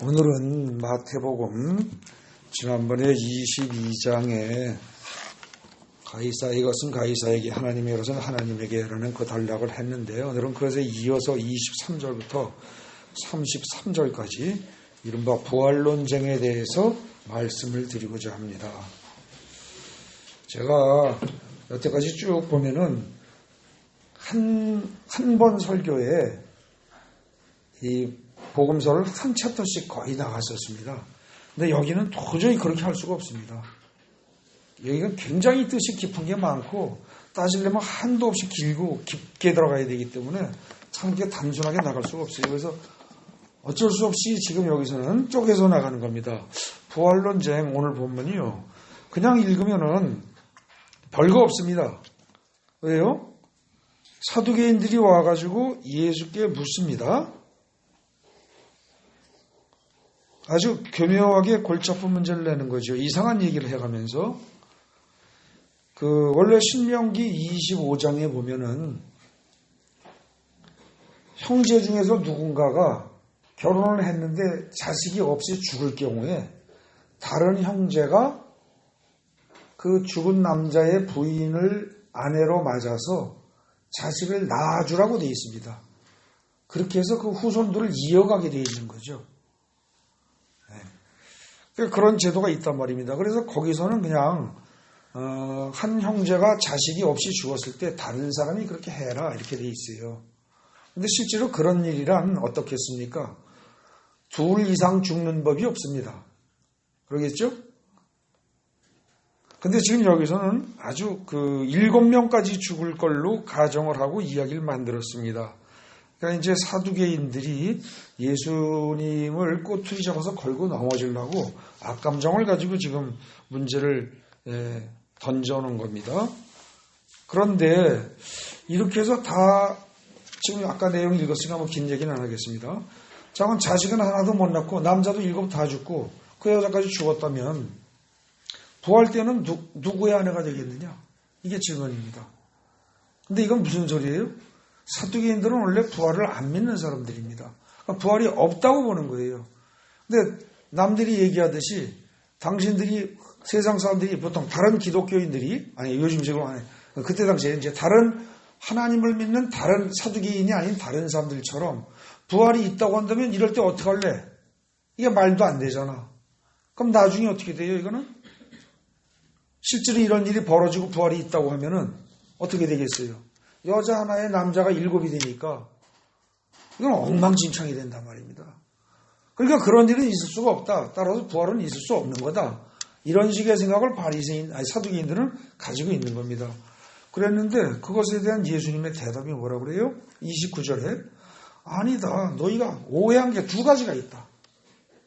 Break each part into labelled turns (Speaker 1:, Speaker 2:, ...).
Speaker 1: 오늘은 마태복음 지난번에 22장에 이것은 가이사에게 하나님의 것은 하나님에게라는 그 단락을 했는데요. 오늘은 그것에 이어서 23절부터 33절까지 이른바 부활론쟁에 대해서 말씀을 드리고자 합니다. 제가 여태까지 쭉 보면은 한 번 설교에 이 복음서를 한 챕터씩 거의 나갔었습니다. 근데 여기는 도저히 그렇게 할 수가 없습니다. 여기가 굉장히 뜻이 깊은 게 많고 따지려면 한도 없이 길고 깊게 들어가야 되기 때문에 참 이렇게 단순하게 나갈 수가 없어요. 그래서 어쩔 수 없이 지금 여기서는 쪼개서 나가는 겁니다. 부활론쟁 오늘 본문이요. 그냥 읽으면은 별거 없습니다. 왜요? 사두개인들이 와가지고 예수께 묻습니다. 아주 교묘하게 골치 아픈 문제를 내는 거죠. 이상한 얘기를 해가면서 원래 신명기 25장에 보면은 형제 중에서 누군가가 결혼을 했는데 자식이 없이 죽을 경우에 다른 형제가 그 죽은 남자의 부인을 아내로 맞아서 자식을 낳아주라고 되어 있습니다. 그렇게 해서 그 후손들을 이어가게 되어 있는 거죠. 그런 제도가 있단 말입니다. 그래서 거기서는 그냥 한 형제가 자식이 없이 죽었을 때 다른 사람이 그렇게 해라 이렇게 돼 있어요. 근데 실제로 그런 일이란 어떻겠습니까? 둘 이상 죽는 법이 없습니다. 그러겠죠? 근데 지금 여기서는 아주 7명까지 죽을 걸로 가정을 하고 이야기를 만들었습니다. 그러니까 이제 사두개인들이 예수님을 꼬투리 잡아서 걸고 넘어지려고 악감정을 가지고 지금 문제를 던져놓은 겁니다. 그런데 이렇게 해서 다 지금 아까 내용 읽었으니까 뭐 긴 얘기는 안 하겠습니다. 자, 그럼 자식은 하나도 못 낳고 남자도 7 다 죽고 그 여자까지 죽었다면 부활 때는 누구의 아내가 되겠느냐? 이게 질문입니다. 근데 이건 무슨 소리예요? 사두개인들은 원래 부활을 안 믿는 사람들입니다. 그러니까 부활이 없다고 보는 거예요. 근데 남들이 얘기하듯이 당신들이 세상 사람들이 보통 다른 기독교인들이 아니 요즘식으로 하네. 그때 당시에 이제 다른 하나님을 믿는 다른 사두개인이 아닌 다른 사람들처럼 부활이 있다고 한다면 이럴 때 어떻게 할래? 이게 말도 안 되잖아. 그럼 나중에 어떻게 돼요? 이거는 실제로 이런 일이 벌어지고 부활이 있다고 하면은 어떻게 되겠어요? 여자 하나에 남자가 7이 되니까 이건 엉망진창이 된단 말입니다. 그러니까 그런 일은 있을 수가 없다. 따라서 부활은 있을 수 없는 거다. 이런 식의 생각을 사두개인들은 가지고 있는 겁니다. 그랬는데 그것에 대한 예수님의 대답이 뭐라 그래요? 29절에 아니다. 너희가 오해한 게 2가지가 있다.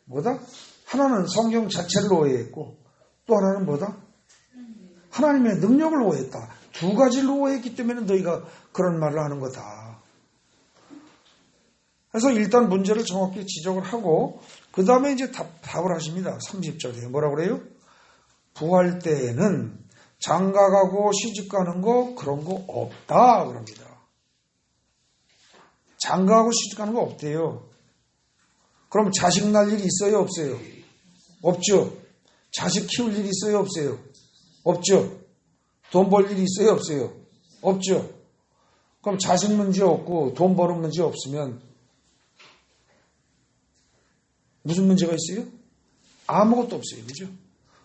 Speaker 1: 뭐다? 하나는 성경 자체를 오해했고 또 하나는 뭐다? 하나님의 능력을 오해했다. 2가지를 오해했기 때문에 너희가 그런 말을 하는 거다. 그래서 일단 문제를 정확히 지적을 하고 그 다음에 이제 답을 하십니다. 30절에 뭐라고 그래요? 부활 때에는 장가가고 시집가는 거 그런 거 없다 그럽니다. 장가가고 시집가는 거 없대요. 그럼 자식 낳을 일이 있어요? 없어요? 없죠. 자식 키울 일이 있어요? 없어요? 없죠. 돈 벌 일이 있어요? 없어요? 없죠. 그럼 자식 문제 없고 돈 버는 문제 없으면 무슨 문제가 있어요? 아무것도 없어요. 그죠?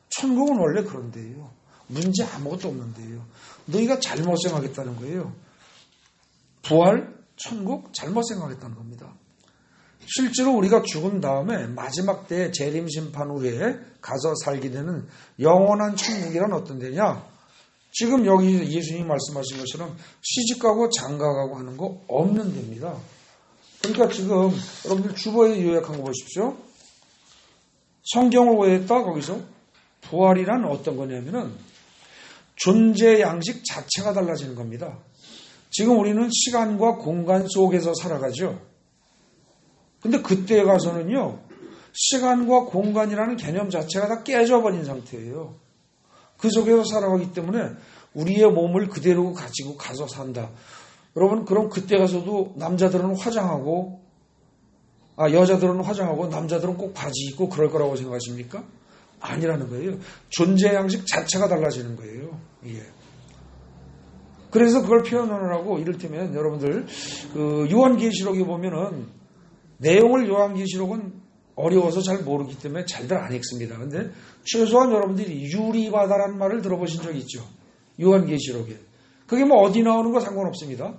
Speaker 1: 천국은 원래 그런 데예요. 문제 아무것도 없는 데예요. 너희가 잘못 생각했다는 거예요. 부활, 천국 잘못 생각했다는 겁니다. 실제로 우리가 죽은 다음에 마지막 때 재림심판 후에 가서 살게 되는 영원한 천국이란 어떤 데냐? 지금 여기 예수님이 말씀하신 것처럼 시집가고 장가가고 하는 거 없는 데입니다. 그러니까 지금 여러분들 주보에 요약한 거 보십시오. 성경을 오해했다 거기서 부활이란 어떤 거냐면은 존재 양식 자체가 달라지는 겁니다. 지금 우리는 시간과 공간 속에서 살아가죠. 근데 그때에 가서는요, 시간과 공간이라는 개념 자체가 다 깨져버린 상태예요. 그 속에서 살아가기 때문에 우리의 몸을 그대로 가지고 가서 산다. 여러분, 그럼 그때 가서도 남자들은 화장하고 여자들은 화장하고 남자들은 꼭 바지 입고 그럴 거라고 생각하십니까? 아니라는 거예요. 존재 양식 자체가 달라지는 거예요. 예. 그래서 그걸 표현하느라고 이를테면 여러분들 요한계시록에 보면은 내용을 요한계시록은 어려워서 잘 모르기 때문에 잘들 안 읽습니다. 근데 최소한 여러분들이 유리바다라는 말을 들어보신 적이 있죠. 요한계시록에. 그게 뭐 어디 나오는 거 상관없습니다.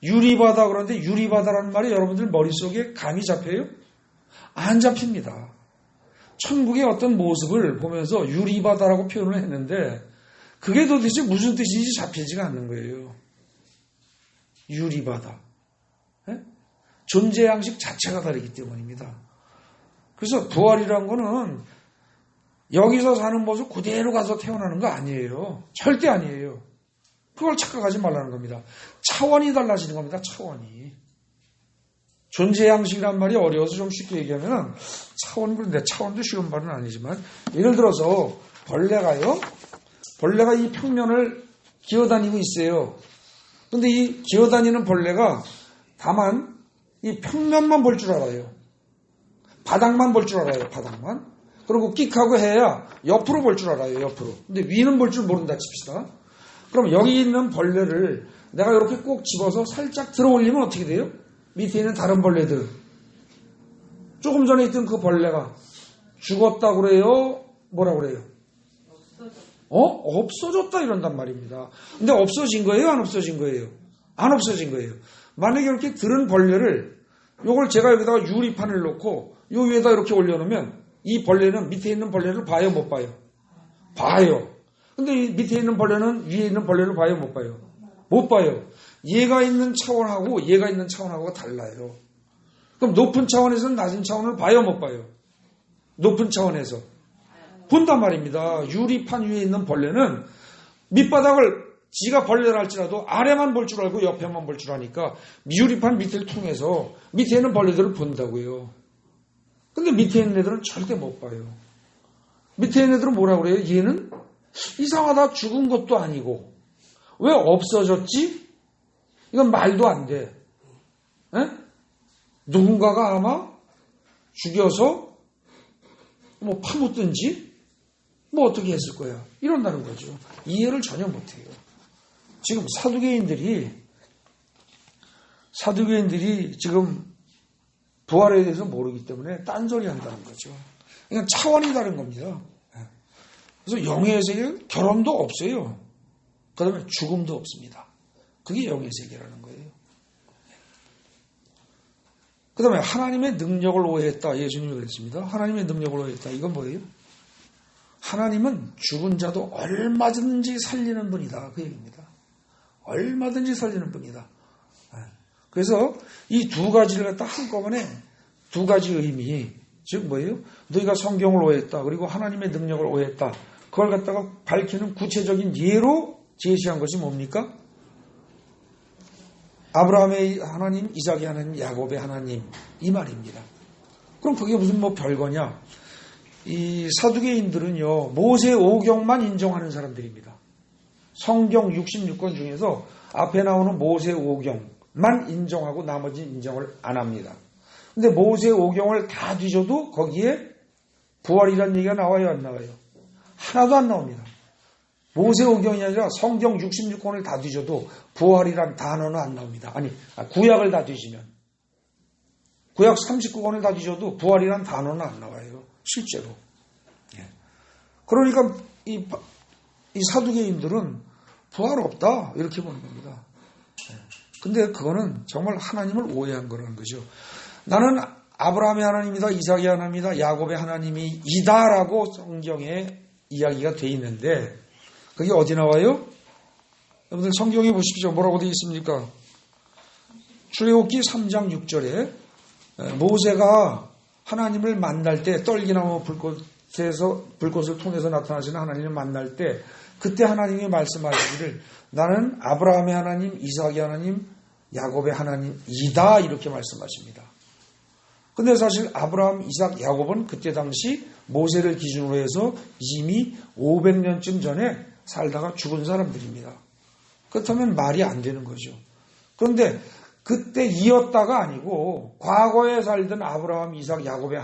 Speaker 1: 유리바다 그런데 유리바다라는 말이 여러분들 머릿속에 감이 잡혀요? 안 잡힙니다. 천국의 어떤 모습을 보면서 유리바다라고 표현을 했는데 그게 도대체 무슨 뜻인지 잡히지가 않는 거예요. 유리바다. 네? 존재 양식 자체가 다르기 때문입니다. 그래서 부활이란 거는 여기서 사는 모습 그대로 가서 태어나는 거 아니에요. 절대 아니에요. 그걸 착각하지 말라는 겁니다. 차원이 달라지는 겁니다. 차원이. 존재 양식이란 말이 어려워서 좀 쉽게 얘기하면 그런데 차원도 쉬운 말은 아니지만 예를 들어서 벌레가 이 평면을 기어다니고 있어요. 근데 이 기어다니는 벌레가 다만 이 평면만 볼 줄 알아요. 바닥만 볼 줄 알아요. 바닥만. 그리고 끽하고 해야 옆으로 볼 줄 알아요. 옆으로. 근데 위는 볼 줄 모른다 칩시다. 그럼 여기 있는 벌레를 내가 이렇게 꼭 집어서 살짝 들어 올리면 어떻게 돼요? 밑에 있는 다른 벌레들. 조금 전에 있던 그 벌레가 죽었다 그래요? 뭐라 그래요? 없어졌다 이런단 말입니다. 근데 없어진 거예요? 안 없어진 거예요? 안 없어진 거예요. 만약에 이렇게 들은 벌레를 요걸 제가 여기다가 유리판을 놓고 요 위에다 이렇게 올려놓으면 이 벌레는 밑에 있는 벌레를 봐요? 못 봐요? 봐요. 근데 이 밑에 있는 벌레는 위에 있는 벌레를 봐요? 못 봐요? 못 봐요. 얘가 있는 차원하고 얘가 있는 차원하고가 달라요. 그럼 높은 차원에서는 낮은 차원을 봐요? 못 봐요? 높은 차원에서 본단 말입니다. 유리판 위에 있는 벌레는 밑바닥을 지가 벌레를 할지라도 아래만 볼 줄 알고 옆에만 볼 줄 아니까 유리판 밑을 통해서 밑에 있는 벌레들을 본다고요. 근데 밑에 있는 애들은 절대 못 봐요. 밑에 있는 애들은 뭐라고 그래요? 얘는 이상하다 죽은 것도 아니고 왜 없어졌지? 이건 말도 안 돼. 에? 누군가가 아마 죽여서 뭐 파묻든지 뭐 어떻게 했을 거야. 이런다는 거죠. 이해를 전혀 못해요. 지금 사두개인들이 지금 부활에 대해서 모르기 때문에 딴소리 한다는 거죠. 그러니까 차원이 다른 겁니다. 그래서 영의 세계 결혼도 없어요. 그 다음에 죽음도 없습니다. 그게 영의 세계라는 거예요. 그 다음에 하나님의 능력을 오해했다. 예수님이 그랬습니다. 하나님의 능력을 오해했다. 이건 뭐예요? 하나님은 죽은 자도 얼마든지 살리는 분이다. 그 얘기입니다. 얼마든지 살리는 분이다. 그래서 이 두 가지를 갖다 한꺼번에 두 가지 의미, 즉 뭐예요? 너희가 성경을 오해했다. 그리고 하나님의 능력을 오해했다. 그걸 갖다가 밝히는 구체적인 예로 제시한 것이 뭡니까? 아브라함의 하나님, 이삭의 하나님, 야곱의 하나님 이 말입니다. 그럼 그게 무슨 뭐 별거냐? 이 사두개인들은요 모세 오경만 인정하는 사람들입니다. 성경 66권 중에서 앞에 나오는 모세 오경만 인정하고 나머지 인정을 안 합니다. 근데 모세 오경을 다 뒤져도 거기에 부활이라는 얘기가 나와요, 안 나와요? 하나도 안 나옵니다. 모세 오경이 아니라 성경 66권을 다 뒤져도 부활이란 단어는 안 나옵니다. 구약을 다 뒤지면. 구약 39권을 다 뒤져도 부활이란 단어는 안 나와요. 실제로. 예. 그러니까 이 사두개인들은 부활 없다 이렇게 보는 겁니다. 예. 근데 그거는 정말 하나님을 오해한 거라는 거죠. 나는 아브라함의 하나님이다, 이삭의 하나님이다, 야곱의 하나님이 이다라고 성경에 이야기가 돼 있는데 그게 어디 나와요? 여러분들 성경에 보십시오. 뭐라고 되어 있습니까? 출애굽기 3장 6절에 모세가 하나님을 만날 때 떨기나무 불꽃을 통해서 나타나시는 하나님을 만날 때 그때 하나님이 말씀하시기를 나는 아브라함의 하나님, 이삭의 하나님, 야곱의 하나님이다 이렇게 말씀하십니다. 근데 사실 아브라함, 이삭, 야곱은 그때 당시 모세를 기준으로 해서 이미 500년쯤 전에 살다가 죽은 사람들입니다. 그렇다면 말이 안 되는 거죠. 그런데 그때 이었다가 아니고 과거에 살던 아브라함, 이삭, 야곱의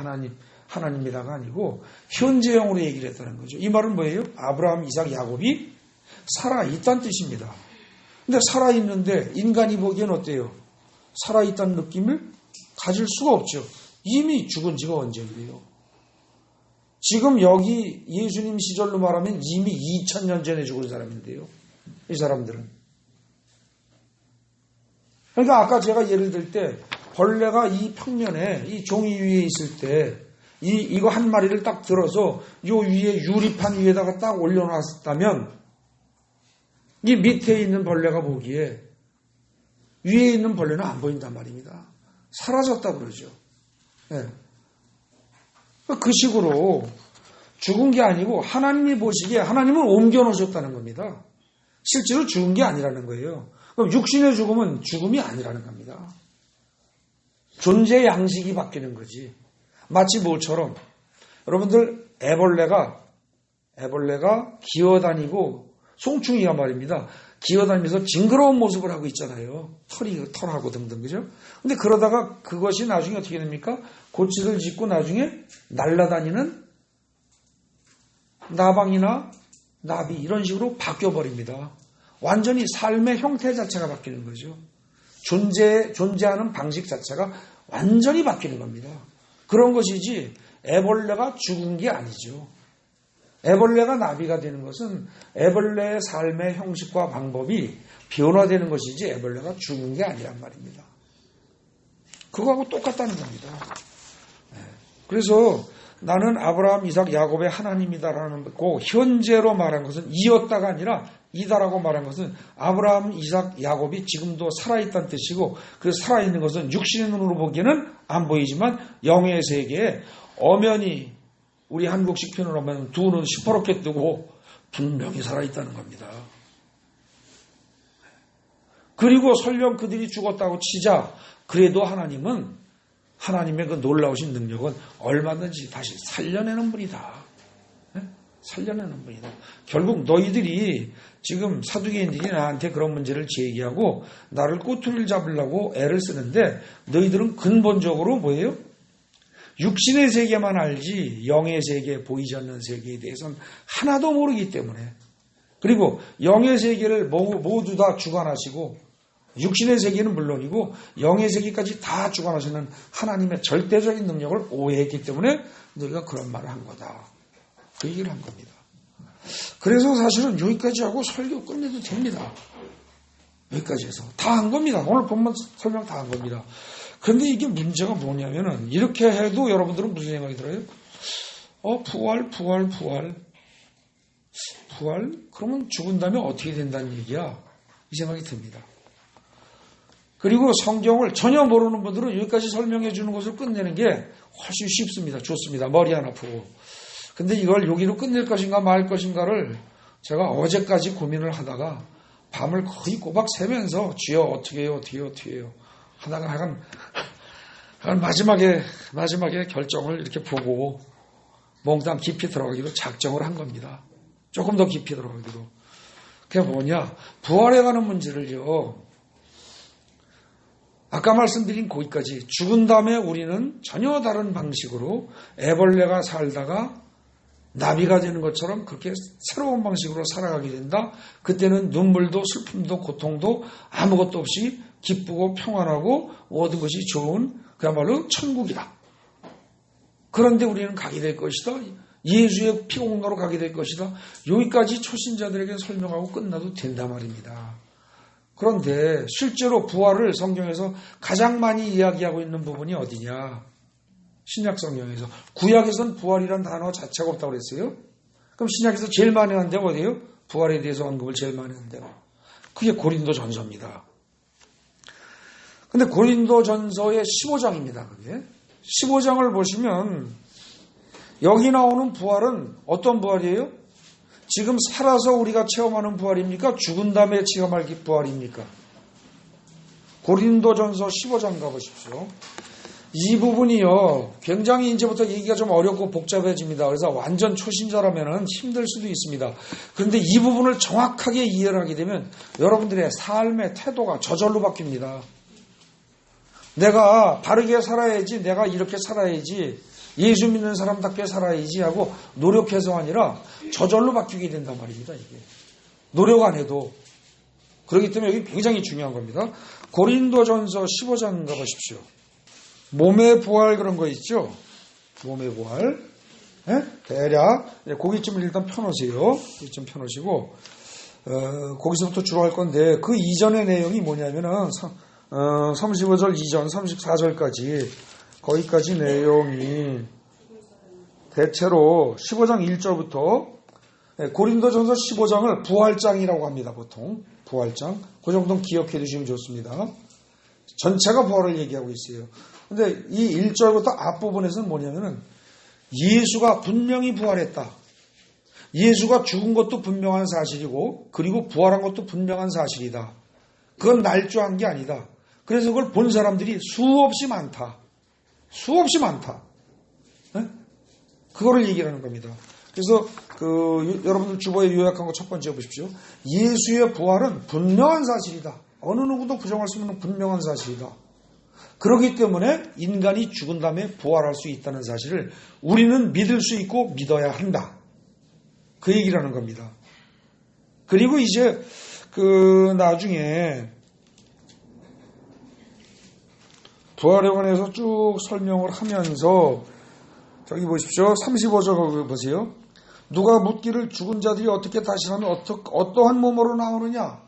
Speaker 1: 하나님이다가 아니고 현재형으로 얘기를 했다는 거죠. 이 말은 뭐예요? 아브라함, 이삭, 야곱이 살아있다는 뜻입니다. 근데 살아있는데 인간이 보기엔 어때요? 살아있다는 느낌을 가질 수가 없죠. 이미 죽은 지가 언제예요? 지금 여기 예수님 시절로 말하면 이미 2000년 전에 죽은 사람인데요. 이 사람들은. 그러니까 아까 제가 예를 들 때 벌레가 이 평면에 이 종이 위에 있을 때 이거 한 마리를 딱 들어서 요 위에 유리판 위에다가 딱 올려놨다면 이 밑에 있는 벌레가 보기에 위에 있는 벌레는 안 보인단 말입니다. 사라졌다 그러죠. 네. 그 식으로 죽은 게 아니고 하나님이 보시기에 하나님은 옮겨놓으셨다는 겁니다. 실제로 죽은 게 아니라는 거예요. 그럼 육신의 죽음은 죽음이 아니라는 겁니다. 존재 양식이 바뀌는 거지. 마치 뭐처럼 여러분들 애벌레가 기어다니고 송충이가 말입니다. 기어다니면서 징그러운 모습을 하고 있잖아요. 털하고 등등, 그죠? 근데 그러다가 그것이 나중에 어떻게 됩니까? 고치를 짓고 나중에 날아다니는 나방이나 나비 이런 식으로 바뀌어버립니다. 완전히 삶의 형태 자체가 바뀌는 거죠. 존재하는 방식 자체가 완전히 바뀌는 겁니다. 그런 것이지 애벌레가 죽은 게 아니죠. 애벌레가 나비가 되는 것은 애벌레의 삶의 형식과 방법이 변화되는 것이지 애벌레가 죽은 게 아니란 말입니다. 그거하고 똑같다는 겁니다. 그래서 나는 아브라함, 이삭, 야곱의 하나님이다라는 거 현재로 말한 것은 이었다가 아니라 이다라고 말한 것은 아브라함, 이삭, 야곱이 지금도 살아있다는 뜻이고 그 살아있는 것은 육신의 눈으로 보기에는 안 보이지만 영의 세계에 엄연히 우리 한국식 표현으로 하면 두 눈 시퍼렇게 뜨고 분명히 살아있다는 겁니다. 그리고 설령 그들이 죽었다고 치자 그래도 하나님의 그 놀라우신 능력은 얼마든지 다시 살려내는 분이다. 네? 살려내는 분이다. 결국 너희들이 지금 사두개인들이 나한테 그런 문제를 제기하고 나를 꼬투리를 잡으려고 애를 쓰는데 너희들은 근본적으로 뭐예요? 육신의 세계만 알지 영의 세계, 보이지 않는 세계에 대해서는 하나도 모르기 때문에 그리고 영의 세계를 모두 다 주관하시고 육신의 세계는 물론이고 영의 세계까지 다 주관하시는 하나님의 절대적인 능력을 오해했기 때문에 너희가 그런 말을 한 거다. 그 얘기를 한 겁니다. 그래서 사실은 여기까지 하고 설교 끝내도 됩니다. 여기까지 해서 다 한 겁니다. 오늘 본문 설명 다 한 겁니다. 그런데 이게 문제가 뭐냐면은 이렇게 해도 여러분들은 무슨 생각이 들어요? 부활? 그러면 죽은 다음에 어떻게 된다는 얘기야? 이 생각이 듭니다. 그리고 성경을 전혀 모르는 분들은 여기까지 설명해 주는 것을 끝내는 게 훨씬 쉽습니다. 좋습니다. 머리 안 아프고. 근데 이걸 여기로 끝낼 것인가 말 것인가를 제가 어제까지 고민을 하다가 밤을 거의 꼬박 새면서 주여 어떻게 해요 하다가 약간 마지막에 결정을 이렇게 보고 몽땅 깊이 들어가기로 작정을 한 겁니다. 조금 더 깊이 들어가기로. 그게 뭐냐? 부활해 가는 문제를요. 아까 말씀드린 거기까지 죽은 다음에 우리는 전혀 다른 방식으로 애벌레가 살다가 나비가 되는 것처럼 그렇게 새로운 방식으로 살아가게 된다. 그때는 눈물도 슬픔도 고통도 아무것도 없이 기쁘고 평안하고 모든 것이 좋은 그야말로 천국이다. 그런데 우리는 가게 될 것이다. 예수의 피공로로 가게 될 것이다. 여기까지 초신자들에게 설명하고 끝나도 된단 말입니다. 그런데 실제로 부활을 성경에서 가장 많이 이야기하고 있는 부분이 어디냐? 신약 성경에서. 구약에서는 부활이란 단어 자체가 없다고 그랬어요. 그럼 신약에서 제일 많이 하는 데가 어디예요? 부활에 대해서 언급을 제일 많이 하는 데가. 그게 고린도전서입니다. 근데 고린도전서의 15장입니다. 그게. 15장을 보시면 여기 나오는 부활은 어떤 부활이에요? 지금 살아서 우리가 체험하는 부활입니까? 죽은 다음에 체험할 부활입니까? 고린도전서 15장 가보십시오. 이 부분이요, 굉장히 이제부터 얘기가 좀 어렵고 복잡해집니다. 그래서 완전 초신자라면 힘들 수도 있습니다. 그런데 이 부분을 정확하게 이해를 하게 되면 여러분들의 삶의 태도가 저절로 바뀝니다. 내가 바르게 살아야지, 내가 이렇게 살아야지, 예수 믿는 사람답게 살아야지 하고 노력해서 아니라 저절로 바뀌게 된단 말입니다. 이게 노력 안 해도. 그렇기 때문에 여기 굉장히 중요한 겁니다. 고린도전서 15장 가보십시오. 몸의 부활 그런 거 있죠. 몸의 부활. 네? 대략 고기쯤을 일단 펴놓으세요. 고기 좀 펴놓으시고 거기서부터 주로 할 건데 그 이전의 내용이 뭐냐면은 35절 이전 34절까지 거기까지 내용이 대체로 15장 1절부터 고린도전서 15장을 부활장이라고 합니다. 보통 부활장. 그 정도는 기억해 두시면 좋습니다. 전체가 부활을 얘기하고 있어요. 근데 이 1절부터 앞부분에서는 뭐냐면은 예수가 분명히 부활했다. 예수가 죽은 것도 분명한 사실이고 그리고 부활한 것도 분명한 사실이다. 그건 날조한 게 아니다. 그래서 그걸 본 사람들이 수없이 많다. 수없이 많다. 네? 그거를 얘기하는 겁니다. 그래서 여러분들 주보에 요약한 거 첫 번째 보십시오. 예수의 부활은 분명한 사실이다. 어느 누구도 부정할 수 없는 분명한 사실이다. 그렇기 때문에 인간이 죽은 다음에 부활할 수 있다는 사실을 우리는 믿을 수 있고 믿어야 한다. 그 얘기를 하는 겁니다. 그리고 이제 나중에 부활에 관해서 쭉 설명을 하면서 저기 보십시오. 35절 보세요. 누가 묻기를 죽은 자들이 어떻게 다시 나면 어떠한 몸으로 나오느냐.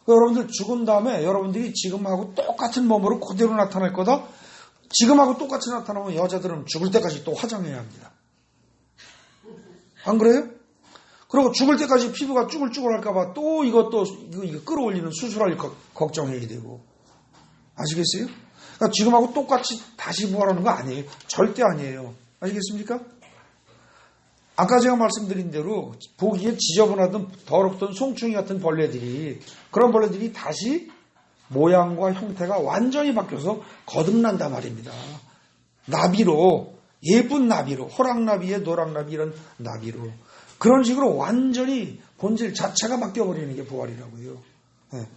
Speaker 1: 여러분들 죽은 다음에 여러분들이 지금하고 똑같은 몸으로 그대로 나타날 거다. 지금하고 똑같이 나타나면 여자들은 죽을 때까지 또 화장해야 합니다. 안 그래요? 그리고 죽을 때까지 피부가 쭈글쭈글 할까봐 또 이거 끌어올리는 수술할 걱정해야 되고. 아시겠어요? 그러니까 지금하고 똑같이 다시 부활하는 거 아니에요. 절대 아니에요. 아시겠습니까? 아까 제가 말씀드린 대로 보기에 지저분하던 더럽던 송충이 같은 벌레들이 그런 벌레들이 다시 모양과 형태가 완전히 바뀌어서 거듭난단 말입니다. 나비로 예쁜 나비로 호랑나비에 노랑나비 이런 나비로 그런 식으로 완전히 본질 자체가 바뀌어버리는 게 부활이라고요. 네.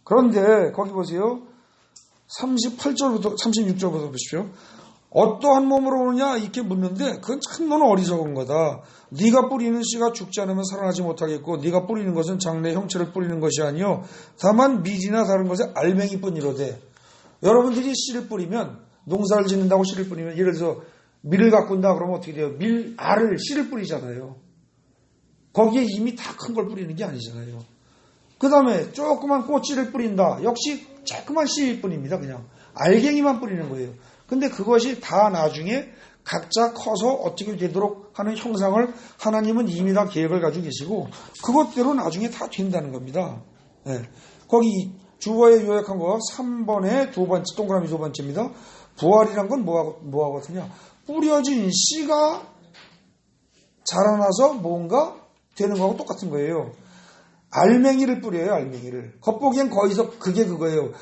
Speaker 1: 그런데 거기 보세요. 38절부터 36절부터 보십시오. 어떠한 몸으로 오느냐 이렇게 묻는데 그건 참 너는 어리석은 거다. 네가 뿌리는 씨가 죽지 않으면 살아나지 못하겠고 네가 뿌리는 것은 장래의 형체를 뿌리는 것이 아니요 다만 밀이나 다른 것에 알맹이뿐이로되. 여러분들이 씨를 뿌리면 농사를 짓는다고 씨를 뿌리면 예를 들어서 밀을 가꾼다 그러면 어떻게 돼요? 알을 씨를 뿌리잖아요. 거기에 이미 다 큰 걸 뿌리는 게 아니잖아요. 그 다음에 조그만 꼬치를 뿌린다. 역시 조그만 씨일 뿐입니다. 그냥 알갱이만 뿌리는 거예요. 근데 그것이 다 나중에 각자 커서 어떻게 되도록 하는 형상을 하나님은 이미 다 계획을 가지고 계시고 그것대로 나중에 다 된다는 겁니다. 네. 거기 주보에 요약한 거 3번에 두 번째 동그라미 두 번째입니다. 부활이란 건 뭐하고 같으냐? 뿌려진 씨가 자라나서 뭔가 되는 거하고 똑같은 거예요. 알맹이를 뿌려요. 알맹이를. 겉보기엔 거기서 그게 그거예요.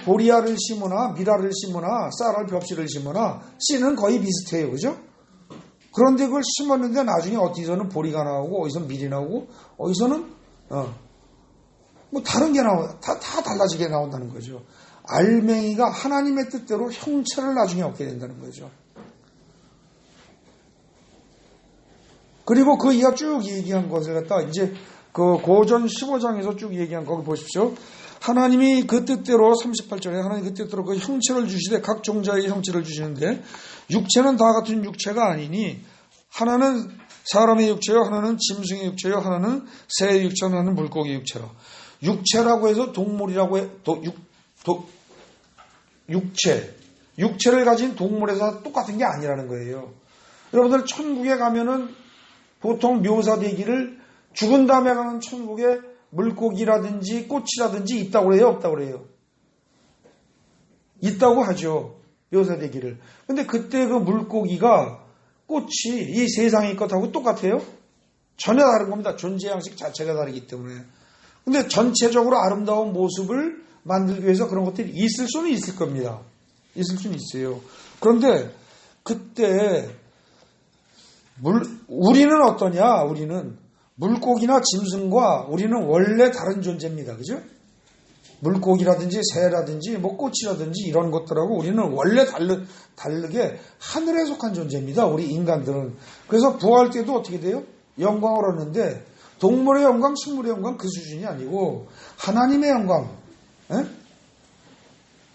Speaker 1: 보리알을 심으나 밀알을 심으나 쌀알 벽실을 심으나 씨는 거의 비슷해요. 그죠? 그런데 그걸 심었는데 나중에 어디서는 보리가 나오고 어디서는 밀이 나오고 어디서는 뭐 다른 게 다 달라지게 나온다는 거죠. 알맹이가 하나님의 뜻대로 형체를 나중에 얻게 된다는 거죠. 그리고 그 이하 쭉 얘기한 것을 갖다 이제 그 고전 15장에서 쭉 얘기한 거기 보십시오. 하나님이 그 뜻대로 38절에 하나님 그 뜻대로 그 형체를 주시되 각 종자의 형체를 주시는데 육체는 다 같은 육체가 아니니 하나는 사람의 육체요 하나는 짐승의 육체요 하나는 새의 육체 하나는 물고기 육체라. 육체라고 해서 동물이라고 해 육체를 가진 동물에서 똑같은 게 아니라는 거예요. 여러분들 천국에 가면은 보통 묘사되기를 죽은 다음에 가는 천국에 물고기라든지 꽃이라든지 있다고 그래요? 없다고 그래요? 있다고 하죠. 묘사되기를. 근데 그때 그 물고기가 꽃이 이 세상의 것하고 똑같아요? 전혀 다른 겁니다. 존재 양식 자체가 다르기 때문에. 근데 전체적으로 아름다운 모습을 만들기 위해서 그런 것들이 있을 수는 있을 겁니다. 있을 수는 있어요. 그런데 그때 우리는 어떠냐? 우리는 물고기나 짐승과 우리는 원래 다른 존재입니다. 그죠? 물고기라든지 새라든지 뭐 꽃이라든지 이런 것들하고 우리는 원래 다르게 하늘에 속한 존재입니다. 우리 인간들은. 그래서 부활 때도 어떻게 돼요? 영광을 얻는데 동물의 영광, 식물의 영광 그 수준이 아니고 하나님의 영광,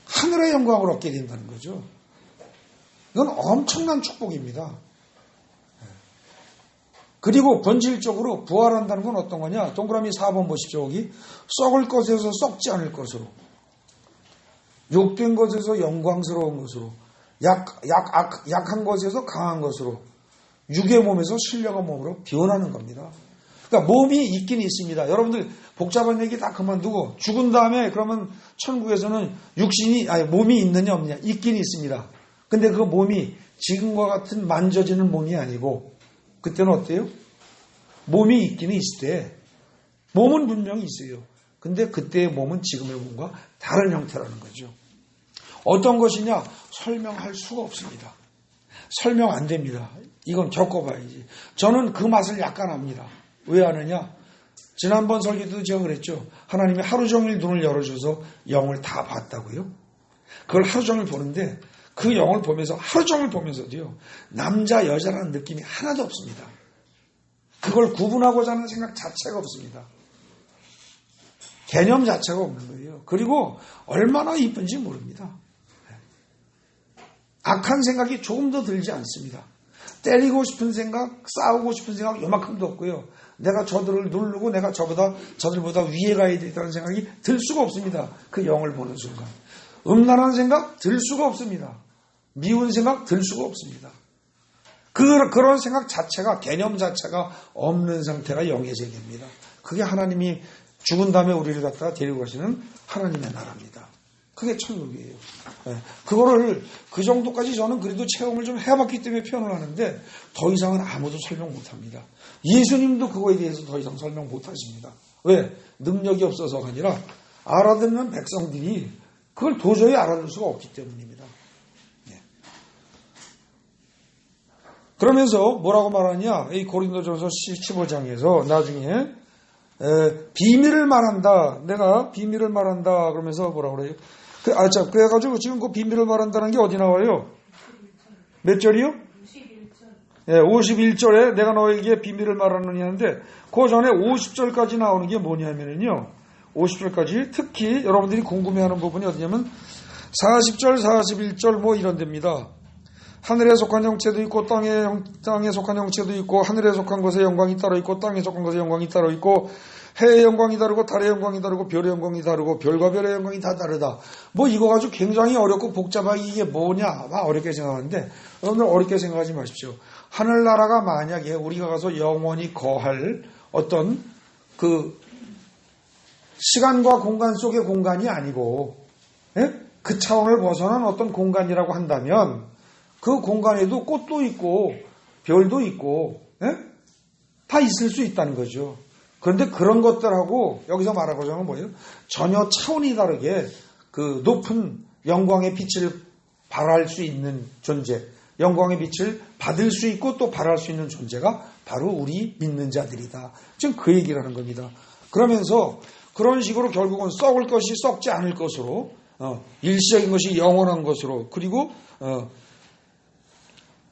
Speaker 1: 하늘의 영광을 얻게 된다는 거죠. 이건 엄청난 축복입니다. 그리고 본질적으로 부활한다는 건 어떤 거냐? 동그라미 4번 보십시오. 여기 썩을 것에서 썩지 않을 것으로, 욕된 것에서 영광스러운 것으로, 약한 것에서 강한 것으로, 육의 몸에서 신령한 몸으로 변하는 겁니다. 그러니까 몸이 있긴 있습니다. 여러분들 복잡한 얘기 다 그만두고 죽은 다음에 그러면 천국에서는 몸이 있느냐 없느냐? 있긴 있습니다. 근데 그 몸이 지금과 같은 만져지는 몸이 아니고 그때는 어때요? 몸이 있기는 있을 때 몸은 분명히 있어요. 근데 그때의 몸은 지금의 몸과 다른 형태라는 거죠. 어떤 것이냐? 설명할 수가 없습니다. 설명 안 됩니다. 이건 겪어봐야지. 저는 그 맛을 약간 압니다. 왜 아느냐? 지난번 설교 때도 제가 그랬죠. 하나님이 하루 종일 눈을 열어줘서 영을 다 봤다고요. 그걸 하루 종일 보는데 그 영을 보면서 하루 종일 보면서도요. 남자 여자라는 느낌이 하나도 없습니다. 그걸 구분하고자 하는 생각 자체가 없습니다. 개념 자체가 없는 거예요. 그리고 얼마나 이쁜지 모릅니다. 악한 생각이 조금 더 들지 않습니다. 때리고 싶은 생각, 싸우고 싶은 생각 요만큼도 없고요. 내가 저들을 누르고 내가 저들보다 위에 가야 되겠다는 생각이 들 수가 없습니다. 그 영을 보는 순간. 음란한 생각 들 수가 없습니다. 미운 생각 들 수가 없습니다. 그런 생각 자체가, 개념 자체가 없는 상태가 영의 세계입니다. 그게 하나님이 죽은 다음에 우리를 갖다가 데리고 가시는 하나님의 나라입니다. 그게 천국이에요. 그거를 그 정도까지 저는 그래도 체험을 좀 해봤기 때문에 표현을 하는데 더 이상은 아무도 설명 못합니다. 예수님도 그거에 대해서 더 이상 설명 못하십니다. 왜? 능력이 없어서가 아니라 알아듣는 백성들이 그걸 도저히 알아들 수가 없기 때문입니다. 그러면서 뭐라고 말하냐? 이 고린도전서 15장에서 나중에 비밀을 말한다. 내가 비밀을 말한다. 그러면서 뭐라고 그래요? 그래가지고 지금 그 비밀을 말한다는 게 어디 나와요? 몇 절이요? 51절. 51절에 내가 너에게 비밀을 말하느니 하는데 그 전에 50절까지 나오는 게 뭐냐면요. 50절까지 특히 여러분들이 궁금해하는 부분이 어디냐면 40절, 41절 뭐 이런 데입니다. 하늘에 속한 형체도 있고 땅에 속한 형체도 있고 하늘에 속한 것의 영광이 따로 있고 땅에 속한 것의 영광이 따로 있고 해의 영광이 다르고 달의 영광이 다르고 별의 영광이 다르고 별과 별의 영광이 다 다르다. 뭐 이거 가지고 굉장히 어렵고 복잡하게 이게 뭐냐 막 어렵게 생각하는데 여러분들 어렵게 생각하지 마십시오. 하늘나라가 만약에 우리가 가서 영원히 거할 어떤 그 시간과 공간 속의 공간이 아니고 그 차원을 벗어난 어떤 공간이라고 한다면 그 공간에도 꽃도 있고 별도 있고 다 있을 수 있다는 거죠. 그런데 그런 것들하고 여기서 말하고자 하는 건 뭐예요? 전혀 차원이 다르게 그 높은 영광의 빛을 발할 수 있는 존재, 영광의 빛을 받을 수 있고 또 발할 수 있는 존재가 바로 우리 믿는 자들이다. 지금 그 얘기를 하는 겁니다. 그러면서 그런 식으로 결국은 썩을 것이 썩지 않을 것으로 일시적인 것이 영원한 것으로 그리고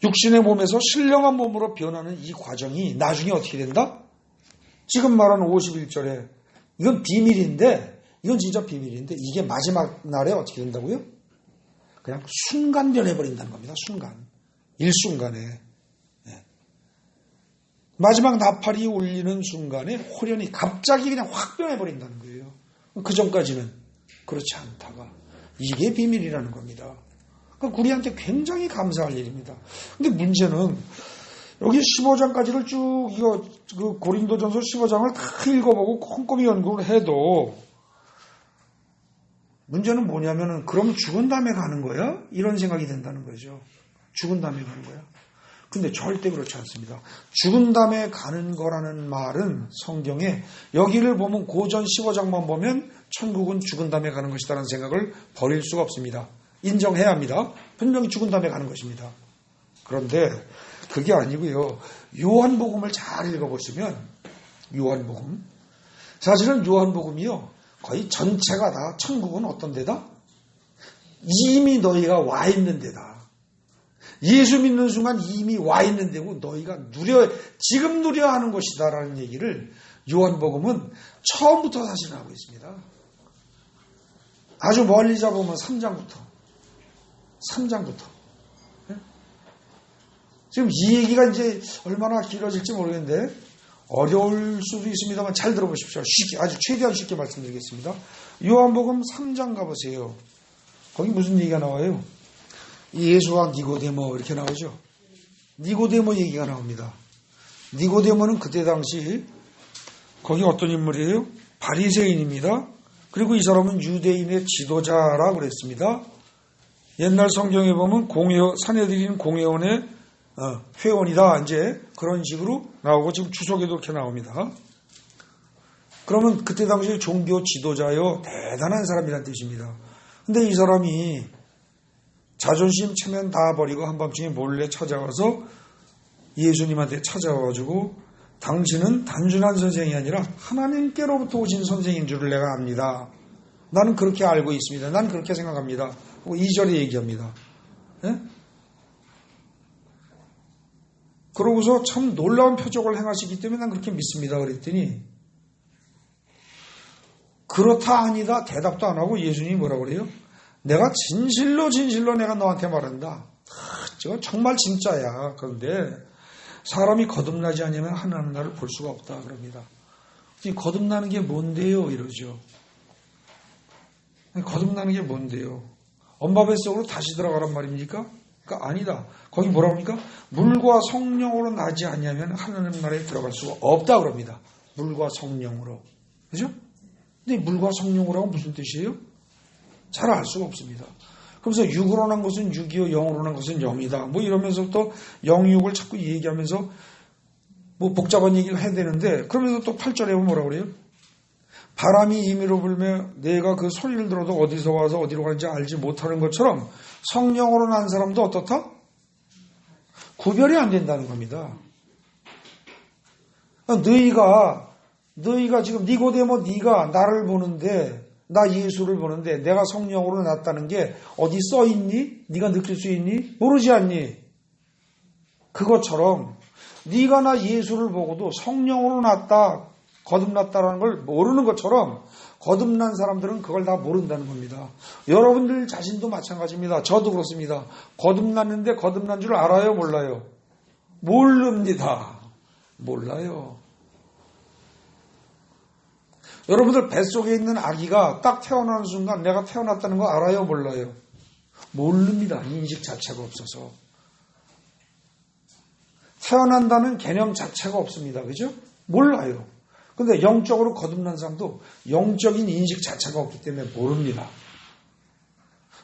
Speaker 1: 육신의 몸에서 신령한 몸으로 변하는 이 과정이 나중에 어떻게 된다? 지금 말하는 51절에 이건 비밀인데 이건 진짜 비밀인데 이게 마지막 날에 어떻게 된다고요? 그냥 순간 변해버린다는 겁니다. 순간. 일순간에. 마지막 나팔이 울리는 순간에 호련히 갑자기 그냥 확 변해버린다는 거예요. 그 전까지는 그렇지 않다가 이게 비밀이라는 겁니다. 그러니까 우리한테 굉장히 감사할 일입니다. 근데 문제는 여기 15장까지를 쭉 이거 그 고린도전서 15장을 다 읽어보고 꼼꼼히 연구를 해도 문제는 뭐냐면은 그럼 죽은 다음에 가는 거야? 이런 생각이 든다는 거죠. 죽은 다음에 가는 거야? 근데 절대 그렇지 않습니다. 죽은 다음에 가는 거라는 말은 성경에 여기를 보면 고전 15장만 보면 천국은 죽은 다음에 가는 것이라는 생각을 버릴 수가 없습니다. 인정해야 합니다. 분명히 죽은 다음에 가는 것입니다. 그런데 그게 아니고요. 요한복음을 잘 읽어보시면 요한복음 사실은 요한복음이요. 거의 전체가 다 천국은 어떤 데다? 이미 너희가 와 있는 데다. 예수 믿는 순간 이미 와 있는 데고 너희가 지금 누려야 하는 것이다라는 얘기를 요한복음은 처음부터 사실 하고 있습니다. 아주 멀리 잡으면 3장부터. 지금 이 얘기가 이제 얼마나 길어질지 모르겠는데 어려울 수도 있습니다만 잘 들어보십시오. 아주 최대한 쉽게 말씀드리겠습니다. 요한복음 3장 가보세요. 거기 무슨 얘기가 나와요? 예수와 니고데모 이렇게 나오죠. 니고데모 얘기가 나옵니다. 니고데모는 그때 당시 거기 어떤 인물이에요? 바리새인입니다. 그리고 이 사람은 유대인의 지도자라고 그랬습니다. 옛날 성경에 보면 산헤드린 공회원의 회원이다. 이제 그런 식으로 나오고 지금 주석에도 이렇게 나옵니다. 그러면 그때 당시 종교 지도자요. 대단한 사람이란 뜻입니다. 근데 이 사람이 자존심 체면 다 버리고 한밤중에 몰래 찾아와서 예수님한테 찾아와가지고 당신은 단순한 선생이 아니라 하나님께로부터 오신 선생인 줄을 내가 압니다. 나는 그렇게 알고 있습니다. 나는 그렇게 생각합니다. 2절에 얘기합니다. 예? 그러고서 참 놀라운 표적을 행하시기 때문에 난 그렇게 믿습니다. 그랬더니 그렇다 아니다 대답도 안 하고 예수님이 뭐라고 그래요? 내가 진실로 내가 너한테 말한다. 저 정말 진짜야. 그런데 사람이 거듭나지 않으면 하나님 나라를 볼 수가 없다 그럽니다. 거듭나는 게 뭔데요? 이러죠. 거듭나는 게 뭔데요? 엄마 뱃속으로 다시 들어가란 말입니까? 그러니까 아니다. 거기 뭐라고 합니까? 물과 성령으로 나지 않으면 하나님 나라에 들어갈 수가 없다 그럽니다. 물과 성령으로. 그죠? 근데 물과 성령으로가 무슨 뜻이에요? 잘 알 수가 없습니다. 그래서 육으로 난 것은 육이요 영으로 난 것은 영이다. 뭐 이러면서 또 영육을 자꾸 얘기하면서 뭐 복잡한 얘기를 해야 되는데 그러면서 또 8절에 보면 뭐라고 그래요? 바람이 임의로 불며 내가 그 소리를 들어도 어디서 와서 어디로 가는지 알지 못하는 것처럼 성령으로 난 사람도 어떻다? 구별이 안 된다는 겁니다. 너희가 지금 니고데모 네가 나를 보는데 나 예수를 보는데 내가 성령으로 났다는 게 어디 써 있니? 네가 느낄 수 있니? 모르지 않니? 그것처럼 네가 나 예수를 보고도 성령으로 났다, 거듭났다라는 걸 모르는 것처럼 거듭난 사람들은 그걸 다 모른다는 겁니다. 여러분들 자신도 마찬가지입니다. 저도 그렇습니다. 거듭났는데 거듭난 줄 알아요? 몰라요? 모릅니다. 몰라요. 여러분들 뱃속에 있는 아기가 딱 태어나는 순간 내가 태어났다는 거 알아요? 몰라요? 모릅니다. 인식 자체가 없어서. 태어난다는 개념 자체가 없습니다. 그죠? 몰라요. 근데 영적으로 거듭난 사람도 영적인 인식 자체가 없기 때문에 모릅니다.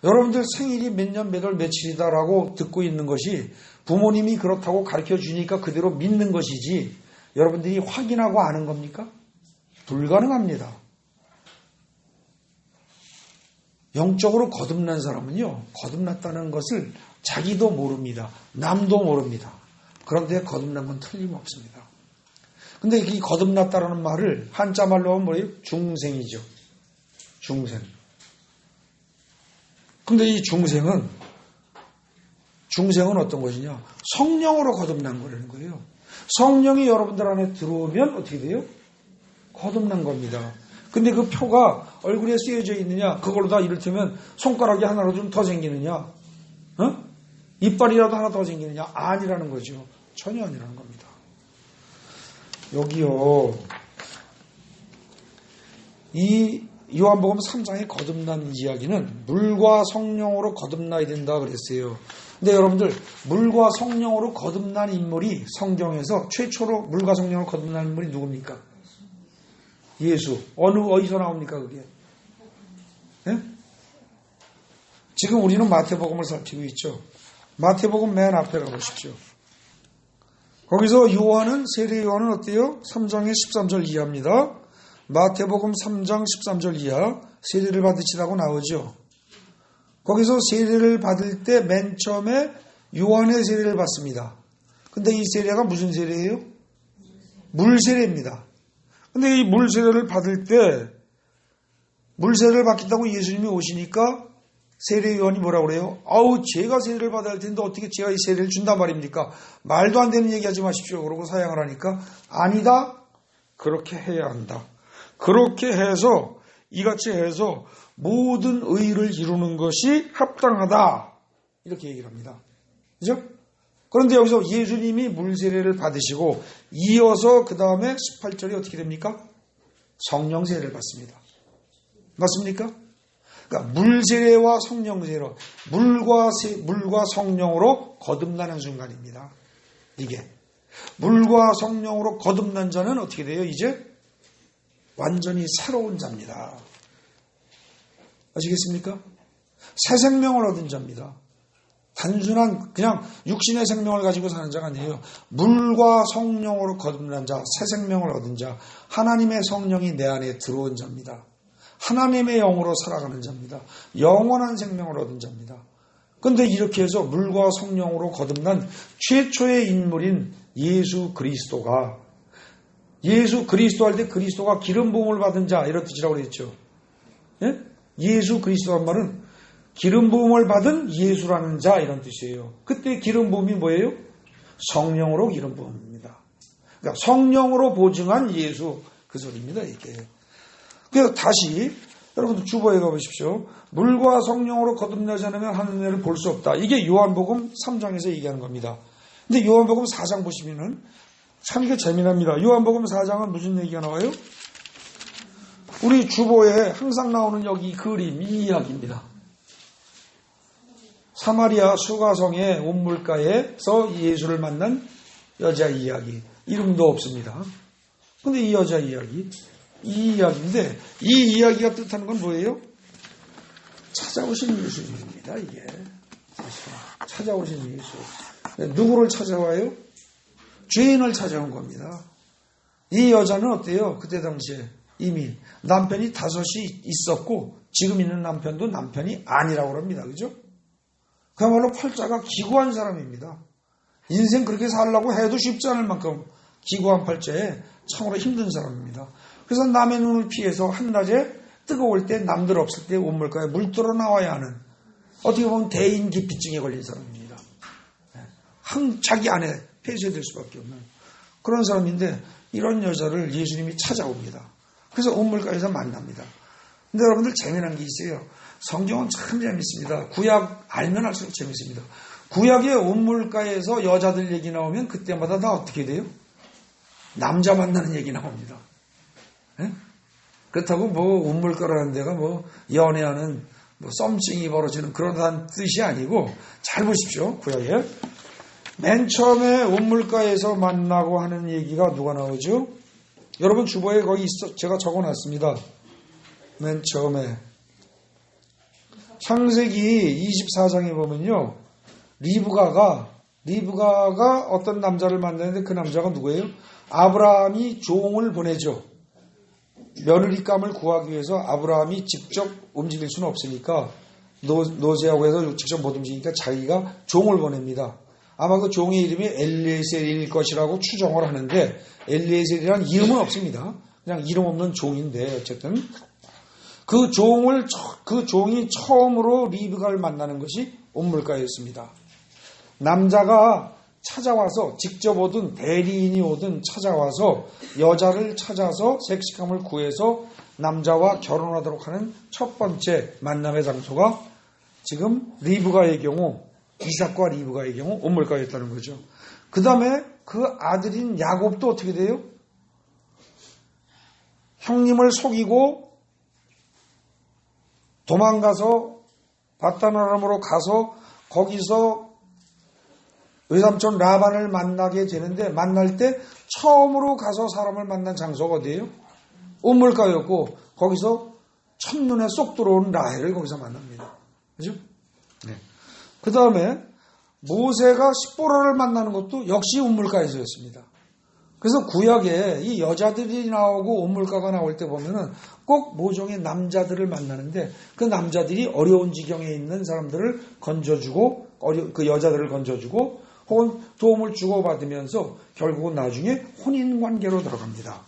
Speaker 1: 여러분들 생일이 몇 년 몇 월 며칠이다라고 듣고 있는 것이 부모님이 그렇다고 가르쳐 주니까 그대로 믿는 것이지 여러분들이 확인하고 아는 겁니까? 불가능합니다. 영적으로 거듭난 사람은요, 거듭났다는 것을 자기도 모릅니다. 남도 모릅니다. 그런데 거듭난 건 틀림없습니다. 근데 이 거듭났다라는 말을 한자말로 하면 뭐예요? 중생이죠. 중생. 근데 이 중생은 어떤 것이냐? 성령으로 거듭난 거라는 거예요. 성령이 여러분들 안에 들어오면 어떻게 돼요? 거듭난 겁니다. 근데 그 표가 얼굴에 쓰여져 있느냐? 그걸로 다 이를테면 손가락이 하나로 좀 더 생기느냐? 이빨이라도 하나 더 생기느냐? 아니라는 거죠. 전혀 아니라는 겁니다. 여기요. 이 요한복음 3장의 거듭난 이야기는 물과 성령으로 거듭나야 된다 그랬어요. 근데 여러분들 물과 성령으로 거듭난 인물이 성경에서 최초로 물과 성령으로 거듭난 인물이 누굽니까? 예수. 어디서 나옵니까 그게? 네? 지금 우리는 마태복음을 살피고 있죠. 마태복음 맨 앞에 가보십시오. 거기서 요한은, 세례 요한은 어때요? 3장의 13절 이하입니다. 마태복음 3장 13절 이하 세례를 받으시라고 나오죠. 거기서 세례를 받을 때 맨 처음에 요한의 세례를 받습니다. 근데 이 세례가 무슨 세례예요? 물 세례입니다. 근데 이 물 세례를 받을 때 물세례를 받겠다고 예수님이 오시니까 세례요한이 뭐라고 그래요? 아우, 제가 세례를 받아야 할 텐데 어떻게 제가 이 세례를 준단 말입니까? 말도 안 되는 얘기 하지 마십시오. 그러고 사양을 하니까 아니다. 그렇게 해야 한다. 그렇게 해서 이같이 해서 모든 의를 이루는 것이 합당하다. 이렇게 얘기를 합니다. 그죠? 그런데 여기서 예수님이 물세례를 받으시고 이어서 그 다음에 18절이 어떻게 됩니까? 성령 세례를 받습니다. 맞습니까? 그러니까 물세례와 성령 세례, 물과 성령으로 거듭나는 순간입니다. 이게 물과 성령으로 거듭난 자는 어떻게 돼요? 이제 완전히 새로운 자입니다. 아시겠습니까? 새 생명을 얻은 자입니다. 단순한 그냥 육신의 생명을 가지고 사는 자가 아니에요. 물과 성령으로 거듭난 자, 새 생명을 얻은 자, 하나님의 성령이 내 안에 들어온 자입니다. 하나님의 영으로 살아가는 자입니다. 영원한 생명을 얻은 자입니다. 그런데 이렇게 해서 물과 성령으로 거듭난 최초의 인물인 예수 그리스도가, 예수 그리스도 할 때 그리스도가 기름 부음을 받은 자 이런 뜻이라고 그랬죠. 예? 예수 그리스도란 말은 기름 부음을 받은 예수라는 자 이런 뜻이에요. 그때 기름 부음이 뭐예요? 성령으로 기름 부음입니다. 그러니까 성령으로 보증한 예수 그 소리입니다. 이게. 그래서 다시 여러분들 주보에 가보십시오. 물과 성령으로 거듭나지 않으면 하늘을 볼 수 없다. 이게 요한복음 3장에서 얘기하는 겁니다. 근데 요한복음 4장 보시면은 참 이게 재미납니다. 요한복음 4장은 무슨 얘기가 나와요? 우리 주보에 항상 나오는 여기 그림, 이 이야기입니다. 사마리아 수가성의 온물가에서 예수를 만난 여자 이야기. 이름도 없습니다. 근데 이 여자 이야기, 이 이야기인데 이 이야기가 뜻하는 건 뭐예요? 찾아오신 예수님입니다. 이게 찾아오신 예수. 누구를 찾아와요? 죄인을 찾아온 겁니다. 이 여자는 어때요? 그때 당시에 이미 남편이 5이 있었고 지금 있는 남편도 남편이 아니라고 합니다. 그죠? 그야말로 팔자가 기구한 사람입니다. 인생 그렇게 살려고 해도 쉽지 않을 만큼 기구한 팔자에 참으로 힘든 사람입니다. 그래서 남의 눈을 피해서 한낮에 뜨거울 때 남들 없을 때 온물가에 물들어 나와야 하는, 어떻게 보면 대인 기피증에 걸린 사람입니다. 자기 안에 폐쇄될 수밖에 없는 그런 사람인데 이런 여자를 예수님이 찾아옵니다. 그래서 온물가에서 만납니다. 근데 여러분들 재미난 게 있어요. 성경은 참 재밌습니다. 구약 알면 알수록 재밌습니다. 구약의 온물가에서 여자들 얘기 나오면 그때마다 다 어떻게 돼요? 남자 만나는 얘기 나옵니다. 네? 그렇다고 뭐 온물가라는 데가 뭐 연애하는 뭐 썸씽이 벌어지는 그런 뜻이 아니고, 잘 보십시오. 구약에 맨 처음에 온물가에서 만나고 하는 얘기가 누가 나오죠? 여러분 주보에 거기 제가 적어놨습니다. 맨 처음에 창세기 24장에 보면요, 리브가가 어떤 남자를 만나는데 그 남자가 누구예요? 아브라함이 종을 보내죠. 며느리감을 구하기 위해서 아브라함이 직접 움직일 수는 없으니까 노새하고 해서 직접 못 움직이니까 자기가 종을 보냅니다. 아마 그 종의 이름이 엘리에셀일 것이라고 추정을 하는데 엘리에셀이라는 이름은 없습니다. 그냥 이름 없는 종인데 어쨌든 그 종이 처음으로 리브가를 만나는 것이 온물가였습니다. 남자가 찾아와서 직접 오든 대리인이 오든 찾아와서 여자를 찾아서 섹시감을 구해서 남자와 결혼하도록 하는 첫 번째 만남의 장소가 지금 리브가의 경우, 이삭과 리브가의 경우 온물가였다는 거죠. 그 다음에 그 아들인 야곱도 어떻게 돼요? 형님을 속이고 도망가서 바다나람으로 가서 거기서 외삼촌 라반을 만나게 되는데, 만날 때 처음으로 가서 사람을 만난 장소가 어디예요? 온물가였고 거기서 첫눈에 쏙 들어온 라헬을 거기서 만납니다. 그죠? 네. 그 다음에 모세가 십보라를 만나는 것도 역시 온물가에서였습니다. 그래서 구약에 이 여자들이 나오고 온물가가 나올 때 보면은 꼭 모종의 남자들을 만나는데 그 남자들이 어려운 지경에 있는 사람들을 건져주고, 그 여자들을 건져주고 혹은 도움을 주고받으면서 결국은 나중에 혼인관계로 들어갑니다.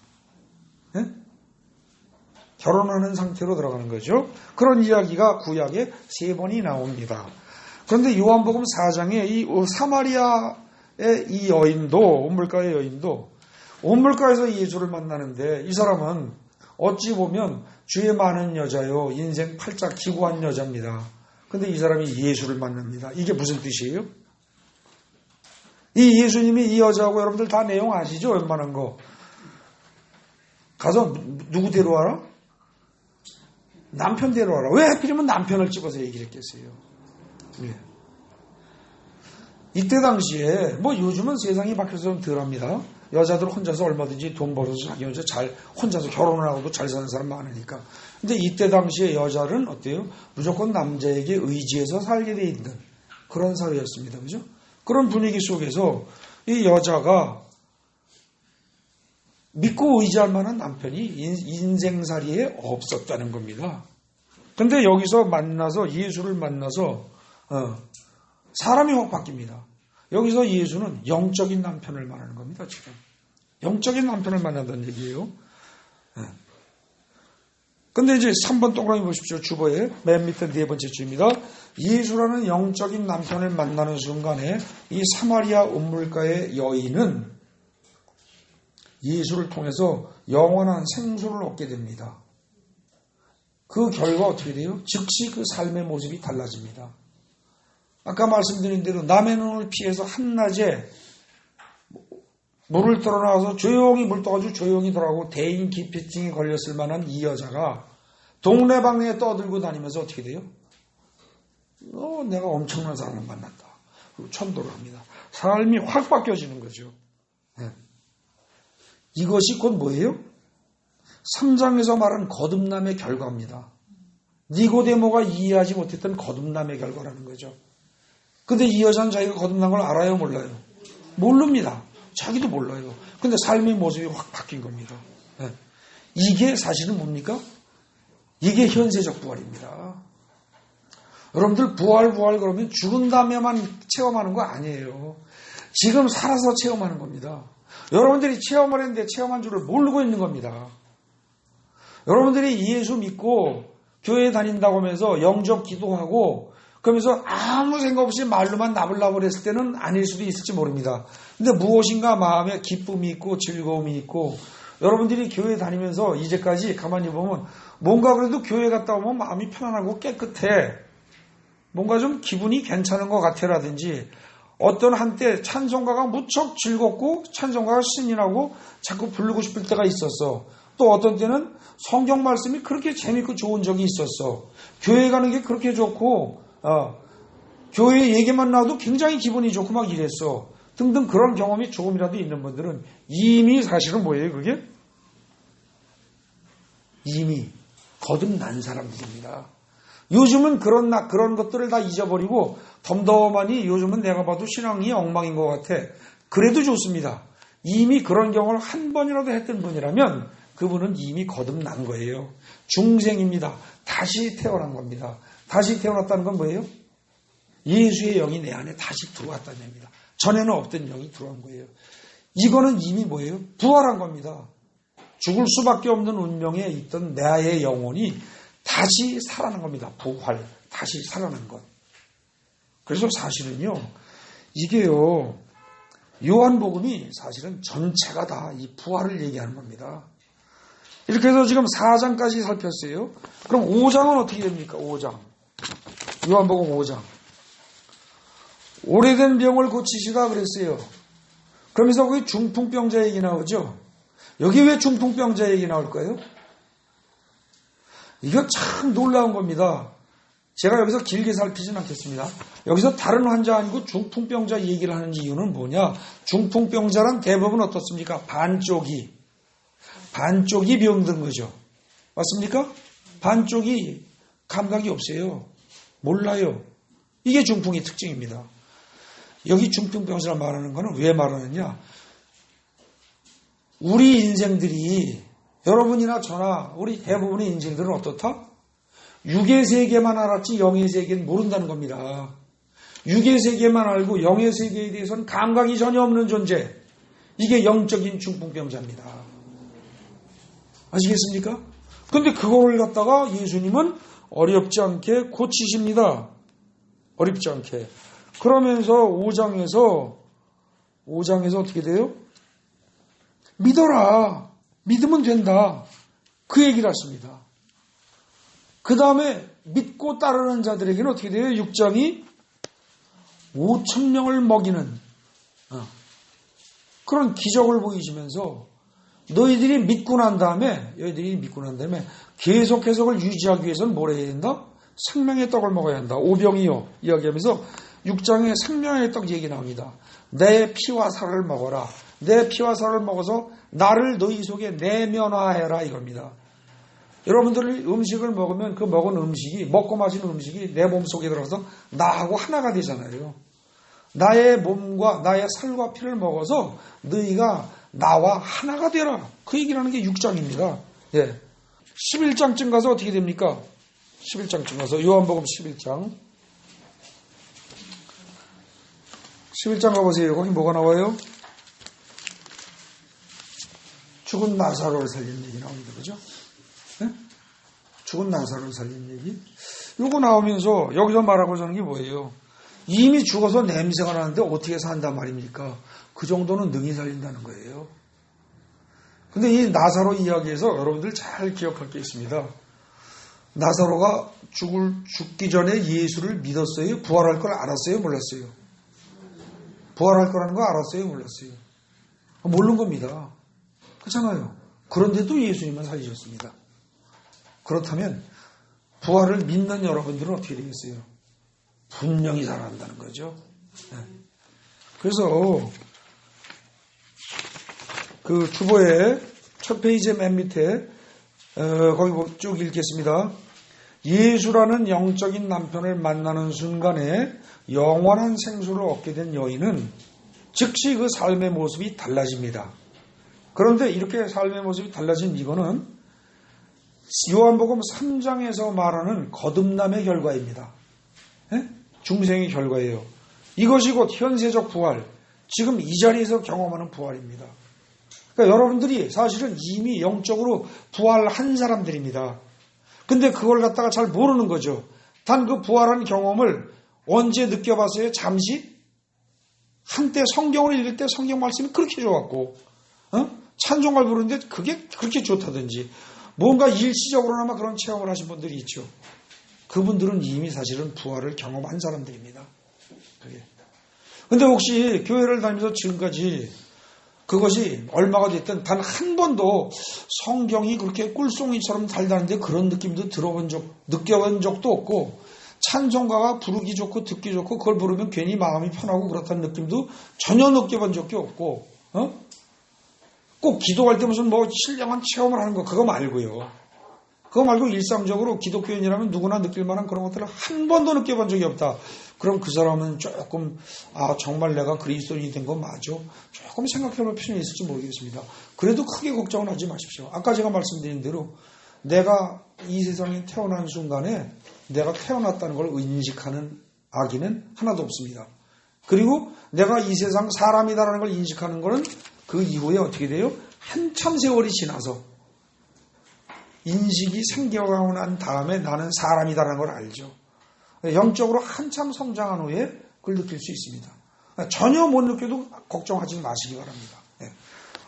Speaker 1: 네? 결혼하는 상태로 들어가는 거죠. 그런 이야기가 구약에 3번이 나옵니다. 그런데 요한복음 4장에 이 사마리아의 이 여인도, 온물가의 여인도 온물가에서 예수를 만나는데, 이 사람은 어찌 보면 주의 많은 여자요, 인생 팔짝 기구한 여자입니다. 근데 이 사람이 예수를 만납니다. 이게 무슨 뜻이에요? 이 예수님이 이 여자하고, 여러분들 다 내용 아시죠? 웬만한 거. 가서 누구 데려와라? 남편 데려와라. 왜 하필이면 남편을 집어서 얘기를 했겠어요? 네. 이때 당시에, 뭐 요즘은 세상이 바뀌어서 좀 덜합니다. 여자들 혼자서 얼마든지 돈 벌어서 자기 혼자서 결혼을 하고도 잘 사는 사람 많으니까. 근데 이때 당시에 여자는 어때요? 무조건 남자에게 의지해서 살게 돼 있는 그런 사회였습니다. 그죠? 그런 분위기 속에서 이 여자가 믿고 의지할 만한 남편이 인생살이에 없었다는 겁니다. 근데 여기서 만나서, 예수를 만나서 사람이 확 바뀝니다. 여기서 예수는 영적인 남편을 말하는 겁니다. 지금 영적인 남편을 만난다는 얘기예요. 근데 이제 3번 동그라미 보십시오. 주보에 맨 밑에 4번째 줄입니다. 예수라는 영적인 남편을 만나는 순간에 이 사마리아 온물가의 여인은 예수를 통해서 영원한 생수를 얻게 됩니다. 그 결과 어떻게 돼요? 즉시 그 삶의 모습이 달라집니다. 아까 말씀드린 대로 남의 눈을 피해서 한낮에 물을 떠나서 조용히 물 떠가지고 조용히 돌아가고 대인 기피증에 걸렸을 만한 이 여자가 동네방네에 떠들고 다니면서 어떻게 돼요? 내가 엄청난 사람을 만났다. 그리고 천도를 합니다. 삶이 확 바뀌어지는 거죠. 네. 이것이 곧 뭐예요? 3장에서 말한 거듭남의 결과입니다. 니고데모가 이해하지 못했던 거듭남의 결과라는 거죠. 근데 이 여자는 자기가 거듭난 걸 알아요, 몰라요? 모릅니다. 자기도 몰라요. 근데 삶의 모습이 확 바뀐 겁니다. 네. 이게 사실은 뭡니까? 이게 현세적 부활입니다. 여러분들 부활 그러면 죽은 다음에만 체험하는 거 아니에요. 지금 살아서 체험하는 겁니다. 여러분들이 체험을 했는데 체험한 줄을 모르고 있는 겁니다. 여러분들이 예수 믿고 교회 다닌다고 하면서 영접 기도하고 그러면서 아무 생각 없이 말로만 나불나불 했을 때는 아닐 수도 있을지 모릅니다. 근데 무엇인가 마음에 기쁨이 있고 즐거움이 있고, 여러분들이 교회 다니면서 이제까지 가만히 보면 뭔가 그래도 교회 갔다 오면 마음이 편안하고 깨끗해, 뭔가 좀 기분이 괜찮은 것 같아라든지, 어떤 한때 찬송가가 무척 즐겁고 찬송가가 신이 나고 자꾸 부르고 싶을 때가 있었어. 또 어떤 때는 성경 말씀이 그렇게 재밌고 좋은 적이 있었어. 교회 가는 게 그렇게 좋고 교회 얘기만 나와도 굉장히 기분이 좋고 막 이랬어. 등등 그런 경험이 조금이라도 있는 분들은 이미 사실은 뭐예요, 그게? 이미 거듭난 사람들입니다. 요즘은 그런 것들을 다 잊어버리고 덤덤하니 요즘은 내가 봐도 신앙이 엉망인 것 같아. 그래도 좋습니다. 이미 그런 경험을 한 번이라도 했던 분이라면 그분은 이미 거듭난 거예요. 중생입니다. 다시 태어난 겁니다. 다시 태어났다는 건 뭐예요? 예수의 영이 내 안에 다시 들어왔다는 얘기입니다. 전에는 없던 영이 들어온 거예요. 이거는 이미 뭐예요? 부활한 겁니다. 죽을 수밖에 없는 운명에 있던 나의 영혼이 다시 살아난 겁니다. 부활, 다시 살아난 것. 그래서 사실은요, 이게요, 요한복음이 사실은 전체가 다 이 부활을 얘기하는 겁니다. 이렇게 해서 지금 4장까지 살폈어요. 그럼 5장은 어떻게 됩니까? 5장. 요한복음 5장. 오래된 병을 고치시다 그랬어요. 그러면서 거기 중풍병자 얘기 나오죠. 여기 왜 중풍병자 얘기 나올까요? 이거 참 놀라운 겁니다. 제가 여기서 길게 살피진 않겠습니다. 여기서 다른 환자 아니고 중풍병자 얘기를 하는 이유는 뭐냐? 중풍병자란 대부분 어떻습니까? 반쪽이 병든 거죠. 맞습니까? 반쪽이 감각이 없어요. 몰라요. 이게 중풍의 특징입니다. 여기 중풍병자라 말하는 거는 왜 말하느냐? 우리 인생들이, 여러분이나 저나 우리 대부분의 인생들은 어떻다? 육의 세계만 알았지 영의 세계는 모른다는 겁니다. 육의 세계만 알고 영의 세계에 대해서는 감각이 전혀 없는 존재. 이게 영적인 중풍병자입니다. 아시겠습니까? 근데 그거를 갖다가 예수님은 어렵지 않게 고치십니다. 어렵지 않게. 그러면서 5장에서 어떻게 돼요? 믿어라. 믿으면 된다. 그 얘기를 하십니다. 그 다음에 믿고 따르는 자들에게는 어떻게 돼요? 6장이 5,000명을 먹이는 그런 기적을 보이시면서 너희들이 믿고 난 다음에 계속해서 그걸 유지하기 위해서는 뭘 해야 된다? 생명의 떡을 먹어야 한다. 오병이요 이야기하면서 6장에 생명의 떡 얘기 나옵니다. 내 피와 살을 먹어라. 내 피와 살을 먹어서 나를 너희 속에 내면화해라 이겁니다. 여러분들이 음식을 먹으면 그 먹은 음식이 먹고 마시는 음식이 내 몸 속에 들어가서 나하고 하나가 되잖아요. 나의 몸과 나의 살과 피를 먹어서 너희가 나와 하나가 되라. 그 얘기를 하는 게 6장입니다. 예. 11장쯤 가서 어떻게 됩니까? 11장쯤 가서 요한복음 11장 11장 가보세요. 거기 뭐가 나와요? 죽은 나사로를 살린 얘기 나옵니다. 그죠? 네? 죽은 나사로를 살린 얘기. 요거 나오면서 여기서 말하고자 하는 게 뭐예요? 이미 죽어서 냄새가 나는데 어떻게 산단 말입니까? 그 정도는 능히 살린다는 거예요. 근데 이 나사로 이야기에서 여러분들 잘 기억할 게 있습니다. 나사로가 죽기 전에 예수를 믿었어요? 부활할 걸 알았어요? 몰랐어요? 부활할 거라는 거 알았어요? 몰랐어요? 모르는 겁니다. 그렇잖아요. 그런데도 예수님은 살리셨습니다. 그렇다면 부활을 믿는 여러분들은 어떻게 되겠어요? 분명히 살아난다는 거죠. 네. 그래서 그 주보의 첫 페이지 맨 밑에 거기 쭉 읽겠습니다. 예수라는 영적인 남편을 만나는 순간에 영원한 생수를 얻게 된 여인은 즉시 그 삶의 모습이 달라집니다. 그런데 이렇게 삶의 모습이 달라진 이거는 요한복음 3장에서 말하는 거듭남의 결과입니다. 네? 중생의 결과예요. 이것이 곧 현세적 부활, 지금 이 자리에서 경험하는 부활입니다. 그러니까 여러분들이 사실은 이미 영적으로 부활한 사람들입니다. 근데 그걸 갖다가 잘 모르는 거죠. 단 그 부활한 경험을 언제 느껴봤어요? 잠시? 한때 성경을 읽을 때 성경 말씀이 그렇게 좋았고 찬송을 부르는데 그게 그렇게 좋다든지 뭔가 일시적으로나마 그런 체험을 하신 분들이 있죠. 그분들은 이미 사실은 부활을 경험한 사람들입니다. 그게. 근데 혹시 교회를 다니면서 지금까지 그것이 얼마가 됐든 단 한 번도 성경이 그렇게 꿀송이처럼 달다는데 그런 느낌도 느껴본 적도 없고 찬송가가 부르기 좋고 듣기 좋고 그걸 부르면 괜히 마음이 편하고 그렇다는 느낌도 전혀 느껴본 적이 없고 꼭 기도할 때 무슨 신령한 체험을 하는 거 그거 말고요. 그거 말고 일상적으로 기독교인이라면 누구나 느낄 만한 그런 것들을 한 번도 느껴본 적이 없다. 그럼 그 사람은 조금 정말 내가 그리스도인이 된 건 맞아? 조금 생각해볼 필요는 있을지 모르겠습니다. 그래도 크게 걱정은 하지 마십시오. 아까 제가 말씀드린 대로 내가 이 세상에 태어난 순간에 내가 태어났다는 걸 인식하는 아기는 하나도 없습니다. 그리고 내가 이 세상 사람이다라는 걸 인식하는 거는 그 이후에 어떻게 돼요? 한참 세월이 지나서 인식이 생겨가고 난 다음에 나는 사람이다라는 걸 알죠. 영적으로 한참 성장한 후에 그걸 느낄 수 있습니다. 전혀 못 느껴도 걱정하지 마시기 바랍니다.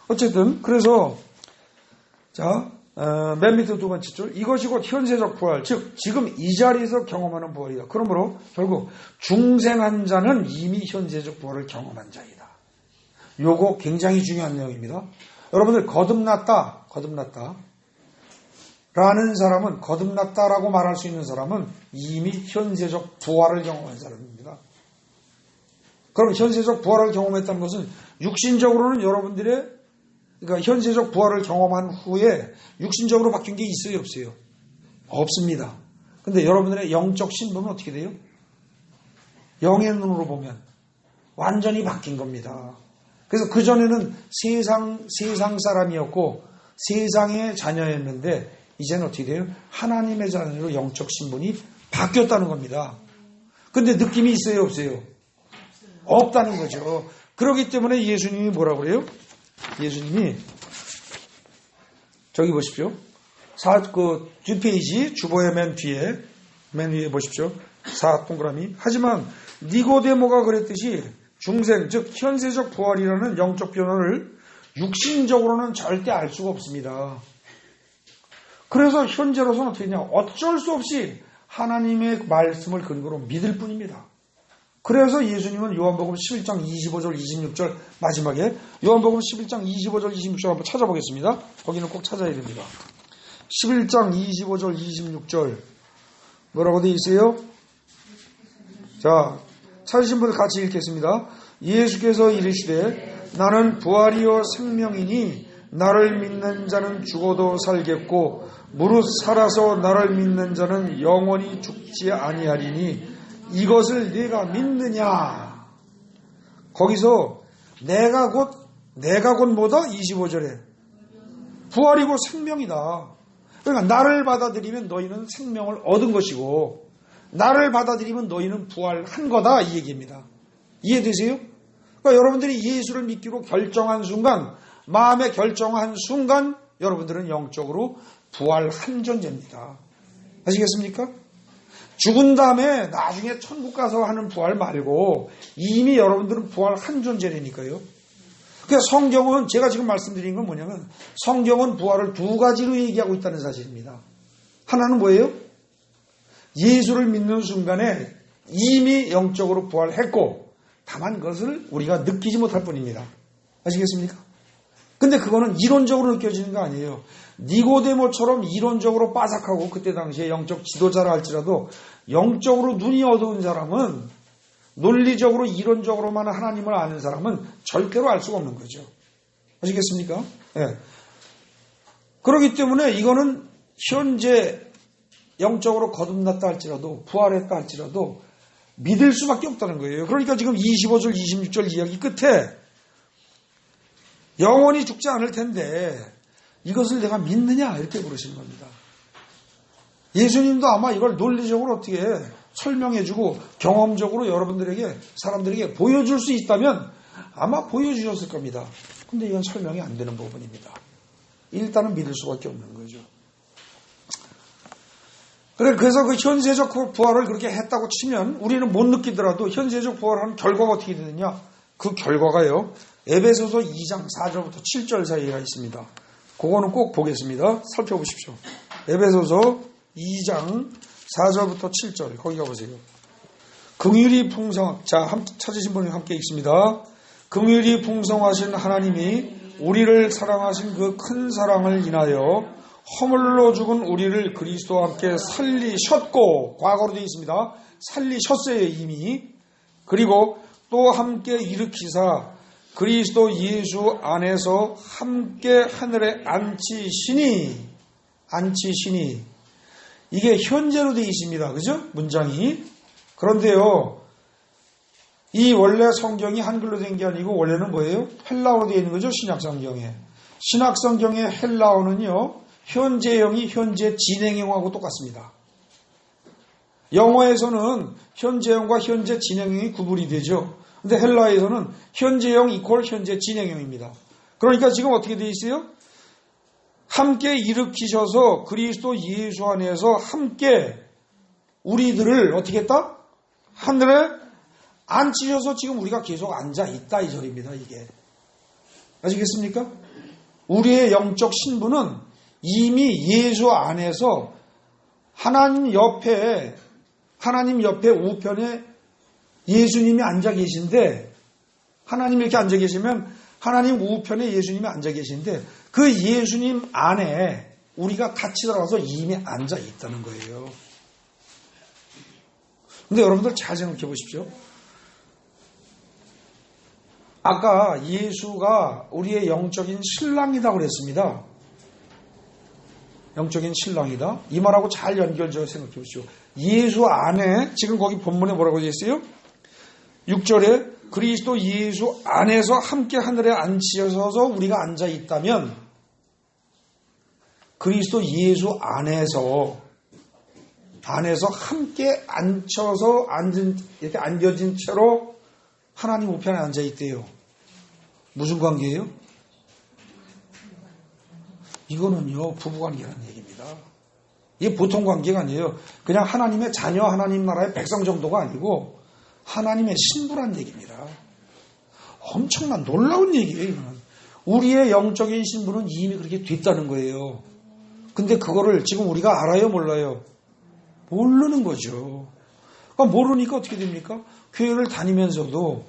Speaker 1: 어쨌든 그래서 맨 밑에 두 번째 줄 이것이 곧 현세적 부활 즉 지금 이 자리에서 경험하는 부활이다. 그러므로 결국 중생한 자는 이미 현세적 부활을 경험한 자이다. 요거 굉장히 중요한 내용입니다. 여러분들 거듭났다 라는 사람은 거듭났다라고 말할 수 있는 사람은 이미 현세적 부활을 경험한 사람입니다. 그럼 현세적 부활을 경험했다는 것은 육신적으로는 여러분들의 그러니까 현세적 부활을 경험한 후에 육신적으로 바뀐 게 있어요, 없어요? 없습니다. 근데 여러분들의 영적 신분은 어떻게 돼요? 영의 눈으로 보면 완전히 바뀐 겁니다. 그래서 그전에는 세상 사람이었고 세상의 자녀였는데 이제는 어떻게 돼요? 하나님의 자녀로 영적 신분이 바뀌었다는 겁니다. 근데 느낌이 있어요, 없어요? 없다는 거죠. 그렇기 때문에 예수님이 뭐라고 그래요? 예수님이 저기 보십시오. 뒷페이지 주보의 맨 위에 보십시오. 4 동그라미. 하지만 니고데모가 그랬듯이 중생, 즉 현세적 부활이라는 영적 변화를 육신적으로는 절대 알 수가 없습니다. 그래서 현재로서는 어떻게 되냐? 어쩔 수 없이 하나님의 말씀을 근거로 믿을 뿐입니다. 그래서 예수님은 요한복음 11장 25절 26절 마지막에 요한복음 11장 25절 26절 한번 찾아보겠습니다. 거기는 꼭 찾아야 됩니다. 11장 25절 26절 뭐라고 되어 있어요? 자, 찾으신 분들 같이 읽겠습니다. 예수께서 이르시되 나는 부활이요 생명이니 나를 믿는 자는 죽어도 살겠고 무릇 살아서 나를 믿는 자는 영원히 죽지 아니하리니 이것을 네가 믿느냐? 거기서 내가 곧 뭐다? 25절에 부활이고 생명이다. 그러니까 나를 받아들이면 너희는 생명을 얻은 것이고 나를 받아들이면 너희는 부활한 거다 이 얘기입니다. 이해되세요? 그러니까 여러분들이 예수를 믿기로 결정한 순간, 마음에 결정한 순간 여러분들은 영적으로 부활한 존재입니다. 아시겠습니까? 죽은 다음에 나중에 천국 가서 하는 부활 말고 이미 여러분들은 부활한 존재라니까요. 그래서 성경은 제가 지금 말씀드린 건 뭐냐면 성경은 부활을 두 가지로 얘기하고 있다는 사실입니다. 하나는 뭐예요? 예수를 믿는 순간에 이미 영적으로 부활했고 다만 그것을 우리가 느끼지 못할 뿐입니다. 아시겠습니까? 근데 그거는 이론적으로 느껴지는 거 아니에요. 니고데모처럼 이론적으로 빠삭하고 그때 당시에 영적 지도자라 할지라도 영적으로 눈이 어두운 사람은 논리적으로 이론적으로만 하나님을 아는 사람은 절대로 알 수가 없는 거죠. 아시겠습니까? 예. 그렇기 때문에 이거는 현재 영적으로 거듭났다 할지라도 부활했다 할지라도 믿을 수밖에 없다는 거예요. 그러니까 지금 25절 26절 이야기 끝에 영원히 죽지 않을 텐데 이것을 내가 믿느냐 이렇게 물으시는 겁니다. 예수님도 아마 이걸 논리적으로 어떻게 설명해주고 경험적으로 여러분들에게 사람들에게 보여줄 수 있다면 아마 보여주셨을 겁니다. 근데 이건 설명이 안 되는 부분입니다. 일단은 믿을 수밖에 없는 거죠. 그래서 그 현세적 부활을 그렇게 했다고 치면 우리는 못 느끼더라도 현세적 부활하는 결과가 어떻게 되느냐? 그 결과가요. 에베소서 2장 4절부터 7절 사이가 있습니다. 그거는 꼭 보겠습니다. 살펴보십시오. 에베소서 2장 4절부터 7절 거기 가보세요. 긍휼이 찾으신 분이 함께 읽습니다. 긍휼이 풍성하신 하나님이 우리를 사랑하신 그 큰 사랑을 인하여 허물로 죽은 우리를 그리스도와 함께 살리셨고 과거로 되어 있습니다. 살리셨어요 이미. 그리고 또 함께 일으키사 그리스도 예수 안에서 함께 하늘에 앉히시니 이게 현재로 되어 있습니다. 그죠? 문장이. 그런데요. 이 원래 성경이 한글로 된 게 아니고 원래는 뭐예요? 헬라어로 되어 있는 거죠. 신약성경에. 신약성경의 헬라어는요. 현재형이 현재 진행형하고 똑같습니다. 영어에서는 현재형과 현재 진행형이 구분이 되죠. 근데 헬라에서는 현재형 이퀄 현재 진행형입니다. 그러니까 지금 어떻게 되어 있어요? 함께 일으키셔서 그리스도 예수 안에서 함께 우리들을 어떻게 했다? 하늘에 앉히셔서 지금 우리가 계속 앉아 있다 이 소리입니다. 이게 아시겠습니까? 우리의 영적 신분은 이미 예수 안에서 하나님 옆에 우편에 예수님이 앉아 계신데 하나님 이렇게 앉아 계시면 하나님 우편에 예수님이 앉아 계신데 그 예수님 안에 우리가 같이 들어가서 이미 앉아 있다는 거예요. 근데 여러분들 잘 생각해 보십시오. 아까 예수가 우리의 영적인 신랑이라고 그랬습니다. 영적인 신랑이다. 이 말하고 잘 연결져서 생각해 보십시오. 예수 안에 지금 거기 본문에 뭐라고 되어 있어요? 6절에 그리스도 예수 안에서 함께 하늘에 앉히셔서 우리가 앉아 있다면 그리스도 예수 안에서 함께 앉혀서 이렇게 앉아진 채로 하나님 우편에 앉아 있대요. 무슨 관계예요? 이거는요, 부부관계라는 얘기입니다. 이게 보통 관계가 아니에요. 그냥 하나님의 자녀, 하나님 나라의 백성 정도가 아니고 하나님의 신부란 얘기입니다. 엄청난 놀라운 얘기예요, 이거는. 우리의 영적인 신부는 이미 그렇게 됐다는 거예요. 근데 그거를 지금 우리가 알아요, 몰라요? 모르는 거죠. 그러니까 모르니까 어떻게 됩니까? 교회를 다니면서도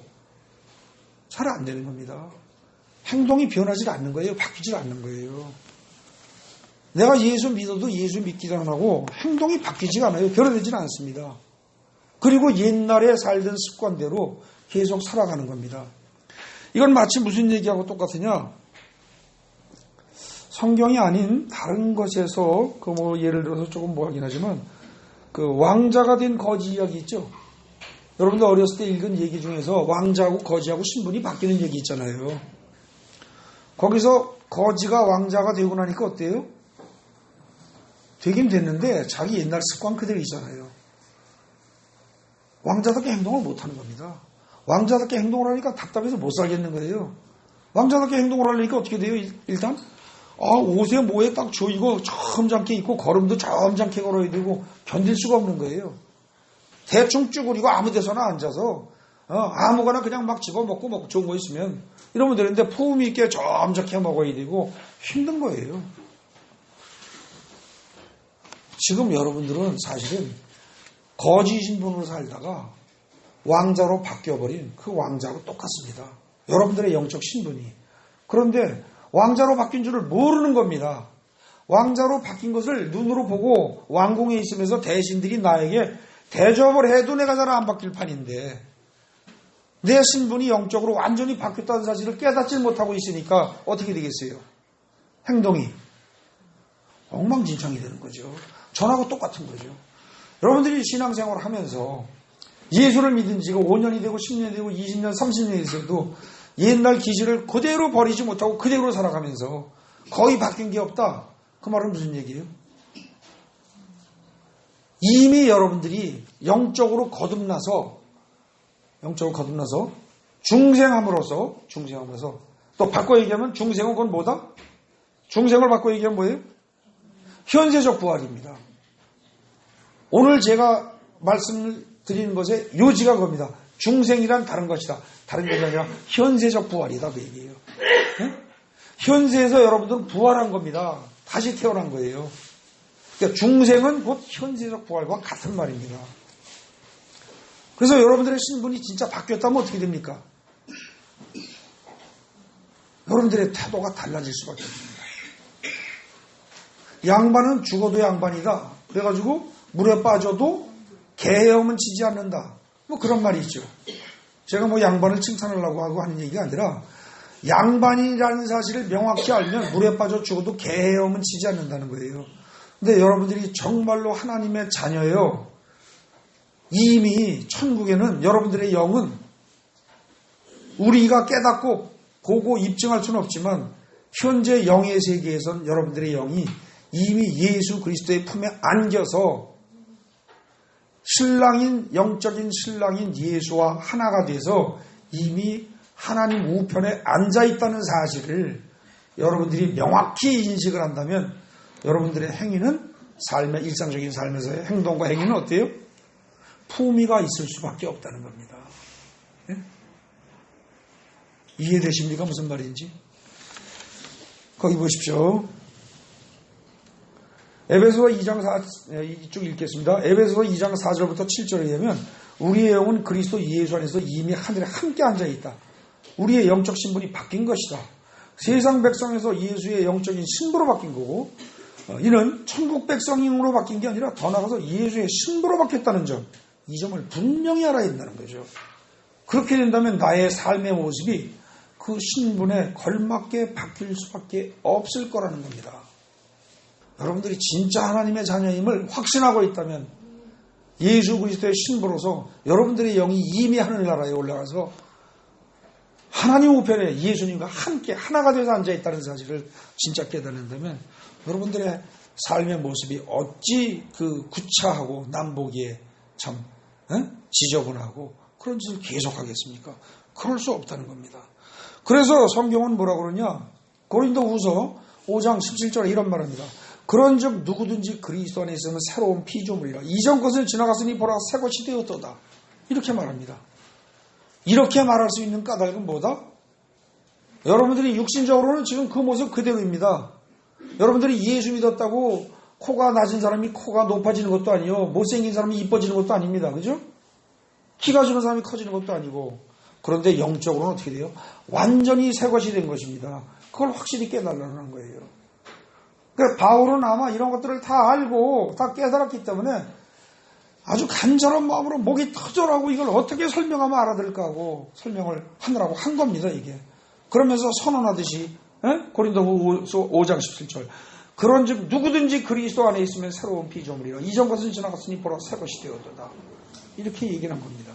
Speaker 1: 잘 안 되는 겁니다. 행동이 변하지 않는 거예요. 바뀌지 않는 거예요. 내가 예수 믿어도 예수 믿기도 안 하고 행동이 바뀌지가 않아요. 변화되지는 않습니다. 그리고 옛날에 살던 습관대로 계속 살아가는 겁니다. 이건 마치 무슨 얘기하고 똑같으냐? 성경이 아닌 다른 것에서 예를 들어서 조금 하긴 하지만 왕자가 된 거지 이야기 있죠? 여러분들 어렸을 때 읽은 얘기 중에서 왕자하고 거지하고 신분이 바뀌는 얘기 있잖아요. 거기서 거지가 왕자가 되고 나니까 어때요? 되긴 됐는데 자기 옛날 습관 그대로 있잖아요. 왕자답게 행동을 못하는 겁니다. 왕자답게 행동을 하니까 답답해서 못 살겠는 거예요. 왕자답게 행동을 하려니까 어떻게 돼요? 일단 옷에 뭐에 딱 조이고 점잖게 입고 걸음도 점잖게 걸어야 되고 견딜 수가 없는 거예요. 대충 쭈그리고 아무 데서나 앉아서 아무거나 그냥 막 집어먹고 좋은 거 있으면 이러면 되는데 품위 있게 점잖게 먹어야 되고 힘든 거예요. 지금 여러분들은 사실은 거지 신분으로 살다가 왕자로 바뀌어버린 그 왕자하고 똑같습니다. 여러분들의 영적 신분이. 그런데 왕자로 바뀐 줄을 모르는 겁니다. 왕자로 바뀐 것을 눈으로 보고 왕궁에 있으면서 대신들이 나에게 대접을 해도 내가 잘 안 바뀔 판인데 내 신분이 영적으로 완전히 바뀌었다는 사실을 깨닫지 못하고 있으니까 어떻게 되겠어요? 행동이 엉망진창이 되는 거죠. 전하고 똑같은 거죠. 여러분들이 신앙생활을 하면서 예수를 믿은 지가 5년이 되고 10년이 되고 20년, 30년이 있어도 옛날 기질을 그대로 버리지 못하고 그대로 살아가면서 거의 바뀐 게 없다. 그 말은 무슨 얘기예요? 이미 여러분들이 영적으로 거듭나서 중생함으로써 또 바꿔 얘기하면 중생은 그건 뭐다? 중생을 바꿔 얘기하면 뭐예요? 현세적 부활입니다. 오늘 제가 말씀을 드리는 것의 요지가 그겁니다. 중생이란 다른 것이다. 다른 것이 아니라 현세적 부활이다. 그 얘기예요. 네? 현세에서 여러분들은 부활한 겁니다. 다시 태어난 거예요. 그러니까 중생은 곧 현세적 부활과 같은 말입니다. 그래서 여러분들의 신분이 진짜 바뀌었다면 어떻게 됩니까? 여러분들의 태도가 달라질 수밖에 없습니다. 양반은 죽어도 양반이다. 그래가지고 물에 빠져도 개 헤엄은 치지 않는다. 그런 말이 있죠. 제가 양반을 칭찬하려고 하고 하는 얘기가 아니라 양반이라는 사실을 명확히 알면 물에 빠져 죽어도 개 헤엄은 치지 않는다는 거예요. 근데 여러분들이 정말로 하나님의 자녀예요. 이미 천국에는 여러분들의 영은 우리가 깨닫고 보고 입증할 수는 없지만 현재 영의 세계에선 여러분들의 영이 이미 예수 그리스도의 품에 안겨서 영적인 신랑인 예수와 하나가 돼서 이미 하나님 우편에 앉아있다는 사실을 여러분들이 명확히 인식을 한다면 여러분들의 행위는 일상적인 삶에서의 행동과 행위는 어때요? 품위가 있을 수밖에 없다는 겁니다. 네? 이해되십니까? 무슨 말인지? 거기 보십시오. 에베소서 2장 4, 이쪽 읽겠습니다. 에베소서 2장 4절부터 7절에 의하면 우리의 영은 그리스도 예수 안에서 이미 하늘에 함께 앉아있다. 우리의 영적 신분이 바뀐 것이다. 세상 백성에서 예수의 영적인 신부로 바뀐 거고 이는 천국 백성으로 바뀐 게 아니라 더 나아가서 예수의 신부로 바뀌었다는 점, 이 점을 분명히 알아야 된다는 거죠. 그렇게 된다면 나의 삶의 모습이 그 신분에 걸맞게 바뀔 수밖에 없을 거라는 겁니다. 여러분들이 진짜 하나님의 자녀임을 확신하고 있다면 예수 그리스도의 신부로서 여러분들의 영이 이미 하늘나라에 올라가서 하나님 우편에 예수님과 함께 하나가 되어서 앉아있다는 사실을 진짜 깨닫는다면 여러분들의 삶의 모습이 어찌 구차하고 남보기에 참 지저분하고 그런 짓을 계속하겠습니까? 그럴 수 없다는 겁니다. 그래서 성경은 뭐라고 그러냐? 고린도후서 5장 17절에 이런 말합니다. 그런즉 누구든지 그리스도 안에 있으면 새로운 피조물이라. 이전 것은 지나갔으니 보라 새 것이 되었도다. 이렇게 말합니다. 이렇게 말할 수 있는 까닭은 뭐다? 여러분들이 육신적으로는 지금 그 모습 그대로입니다. 여러분들이 예수 믿었다고 코가 낮은 사람이 코가 높아지는 것도 아니요, 못생긴 사람이 이뻐지는 것도 아닙니다. 그죠? 키가 작은 사람이 커지는 것도 아니고. 그런데 영적으로는 어떻게 돼요? 완전히 새 것이 된 것입니다. 그걸 확실히 깨달으라는 거예요. 그러니까 바울은 아마 이런 것들을 다 알고 다 깨달았기 때문에 아주 간절한 마음으로 목이 터져라고 이걸 어떻게 설명하면 알아들을까 하고 설명을 하느라고 한 겁니다. 이게. 그러면서 선언하듯이 고린도후서 5장 17절 그런즉 누구든지 그리스도 안에 있으면 새로운 피조물이라. 이전 것은 지나갔으니 보라 새 것이 되었도다. 이렇게 얘기를 한 겁니다.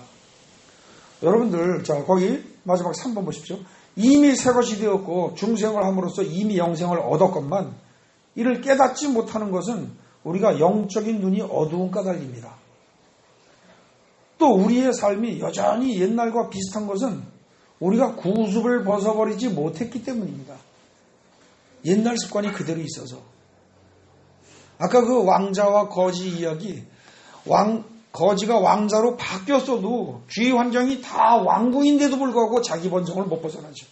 Speaker 1: 여러분들 자 거기 마지막 3번 보십시오. 이미 새 것이 되었고 중생을 함으로써 이미 영생을 얻었건만 이를 깨닫지 못하는 것은 우리가 영적인 눈이 어두운 까닭입니다. 또 우리의 삶이 여전히 옛날과 비슷한 것은 우리가 구습을 벗어버리지 못했기 때문입니다. 옛날 습관이 그대로 있어서. 아까 그 왕자와 거지 이야기, 거지가 왕자로 바뀌었어도 주위 환경이 다 왕궁인데도 불구하고 자기 본성을 못 벗어나죠.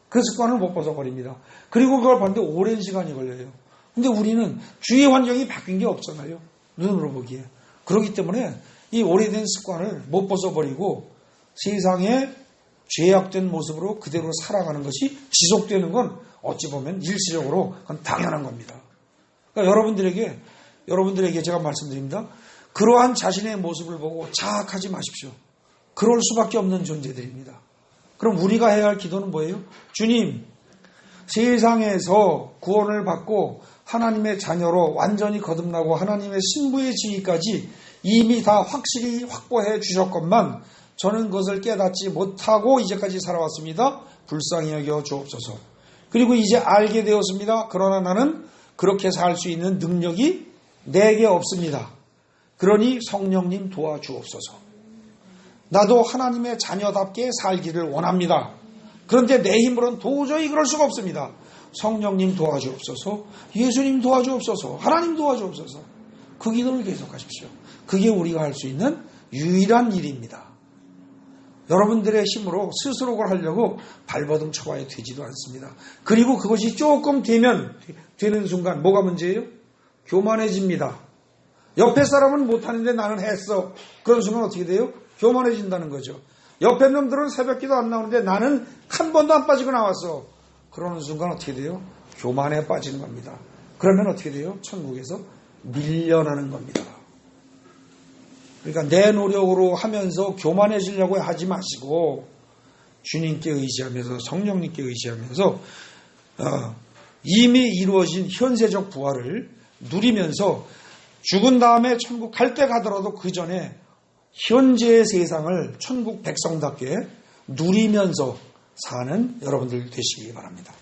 Speaker 1: 그 습관을 못 벗어버립니다. 그리고 그걸 봤는데 오랜 시간이 걸려요. 근데 우리는 주위 환경이 바뀐 게 없잖아요. 눈으로 보기에. 그렇기 때문에 이 오래된 습관을 못 벗어버리고 세상에 죄악된 모습으로 그대로 살아가는 것이 지속되는 건 어찌 보면 일시적으로 그건 당연한 겁니다. 그러니까 여러분들에게 제가 말씀드립니다. 그러한 자신의 모습을 보고 자학하지 마십시오. 그럴 수밖에 없는 존재들입니다. 그럼 우리가 해야 할 기도는 뭐예요? 주님, 세상에서 구원을 받고 하나님의 자녀로 완전히 거듭나고 하나님의 신부의 지위까지 이미 다 확실히 확보해 주셨건만 저는 그것을 깨닫지 못하고 이제까지 살아왔습니다. 불쌍히 여겨 주옵소서. 그리고 이제 알게 되었습니다. 그러나 나는 그렇게 살 수 있는 능력이 내게 없습니다. 그러니 성령님 도와주옵소서. 나도 하나님의 자녀답게 살기를 원합니다. 그런데 내 힘으로는 도저히 그럴 수가 없습니다. 성령님 도와주옵소서. 예수님 도와주옵소서. 하나님 도와주옵소서. 그 기도를 계속하십시오. 그게 우리가 할 수 있는 유일한 일입니다. 여러분들의 힘으로 스스로 그걸 하려고 발버둥 쳐봐야 되지도 않습니다. 그리고 그것이 조금 되는 순간 뭐가 문제예요? 교만해집니다. 옆에 사람은 못하는데 나는 했어. 그런 순간 어떻게 돼요? 교만해진다는 거죠. 옆에 놈들은 새벽기도 안 나오는데 나는 한 번도 안 빠지고 나왔어. 그러는 순간 어떻게 돼요? 교만에 빠지는 겁니다. 그러면 어떻게 돼요? 천국에서 밀려나는 겁니다. 그러니까 내 노력으로 하면서 교만해지려고 하지 마시고 주님께 의지하면서 성령님께 의지하면서 이미 이루어진 현세적 부활을 누리면서 죽은 다음에 천국 갈 때 가더라도 그 전에 현재의 세상을 천국 백성답게 누리면서 사는 여러분들 되시기 바랍니다.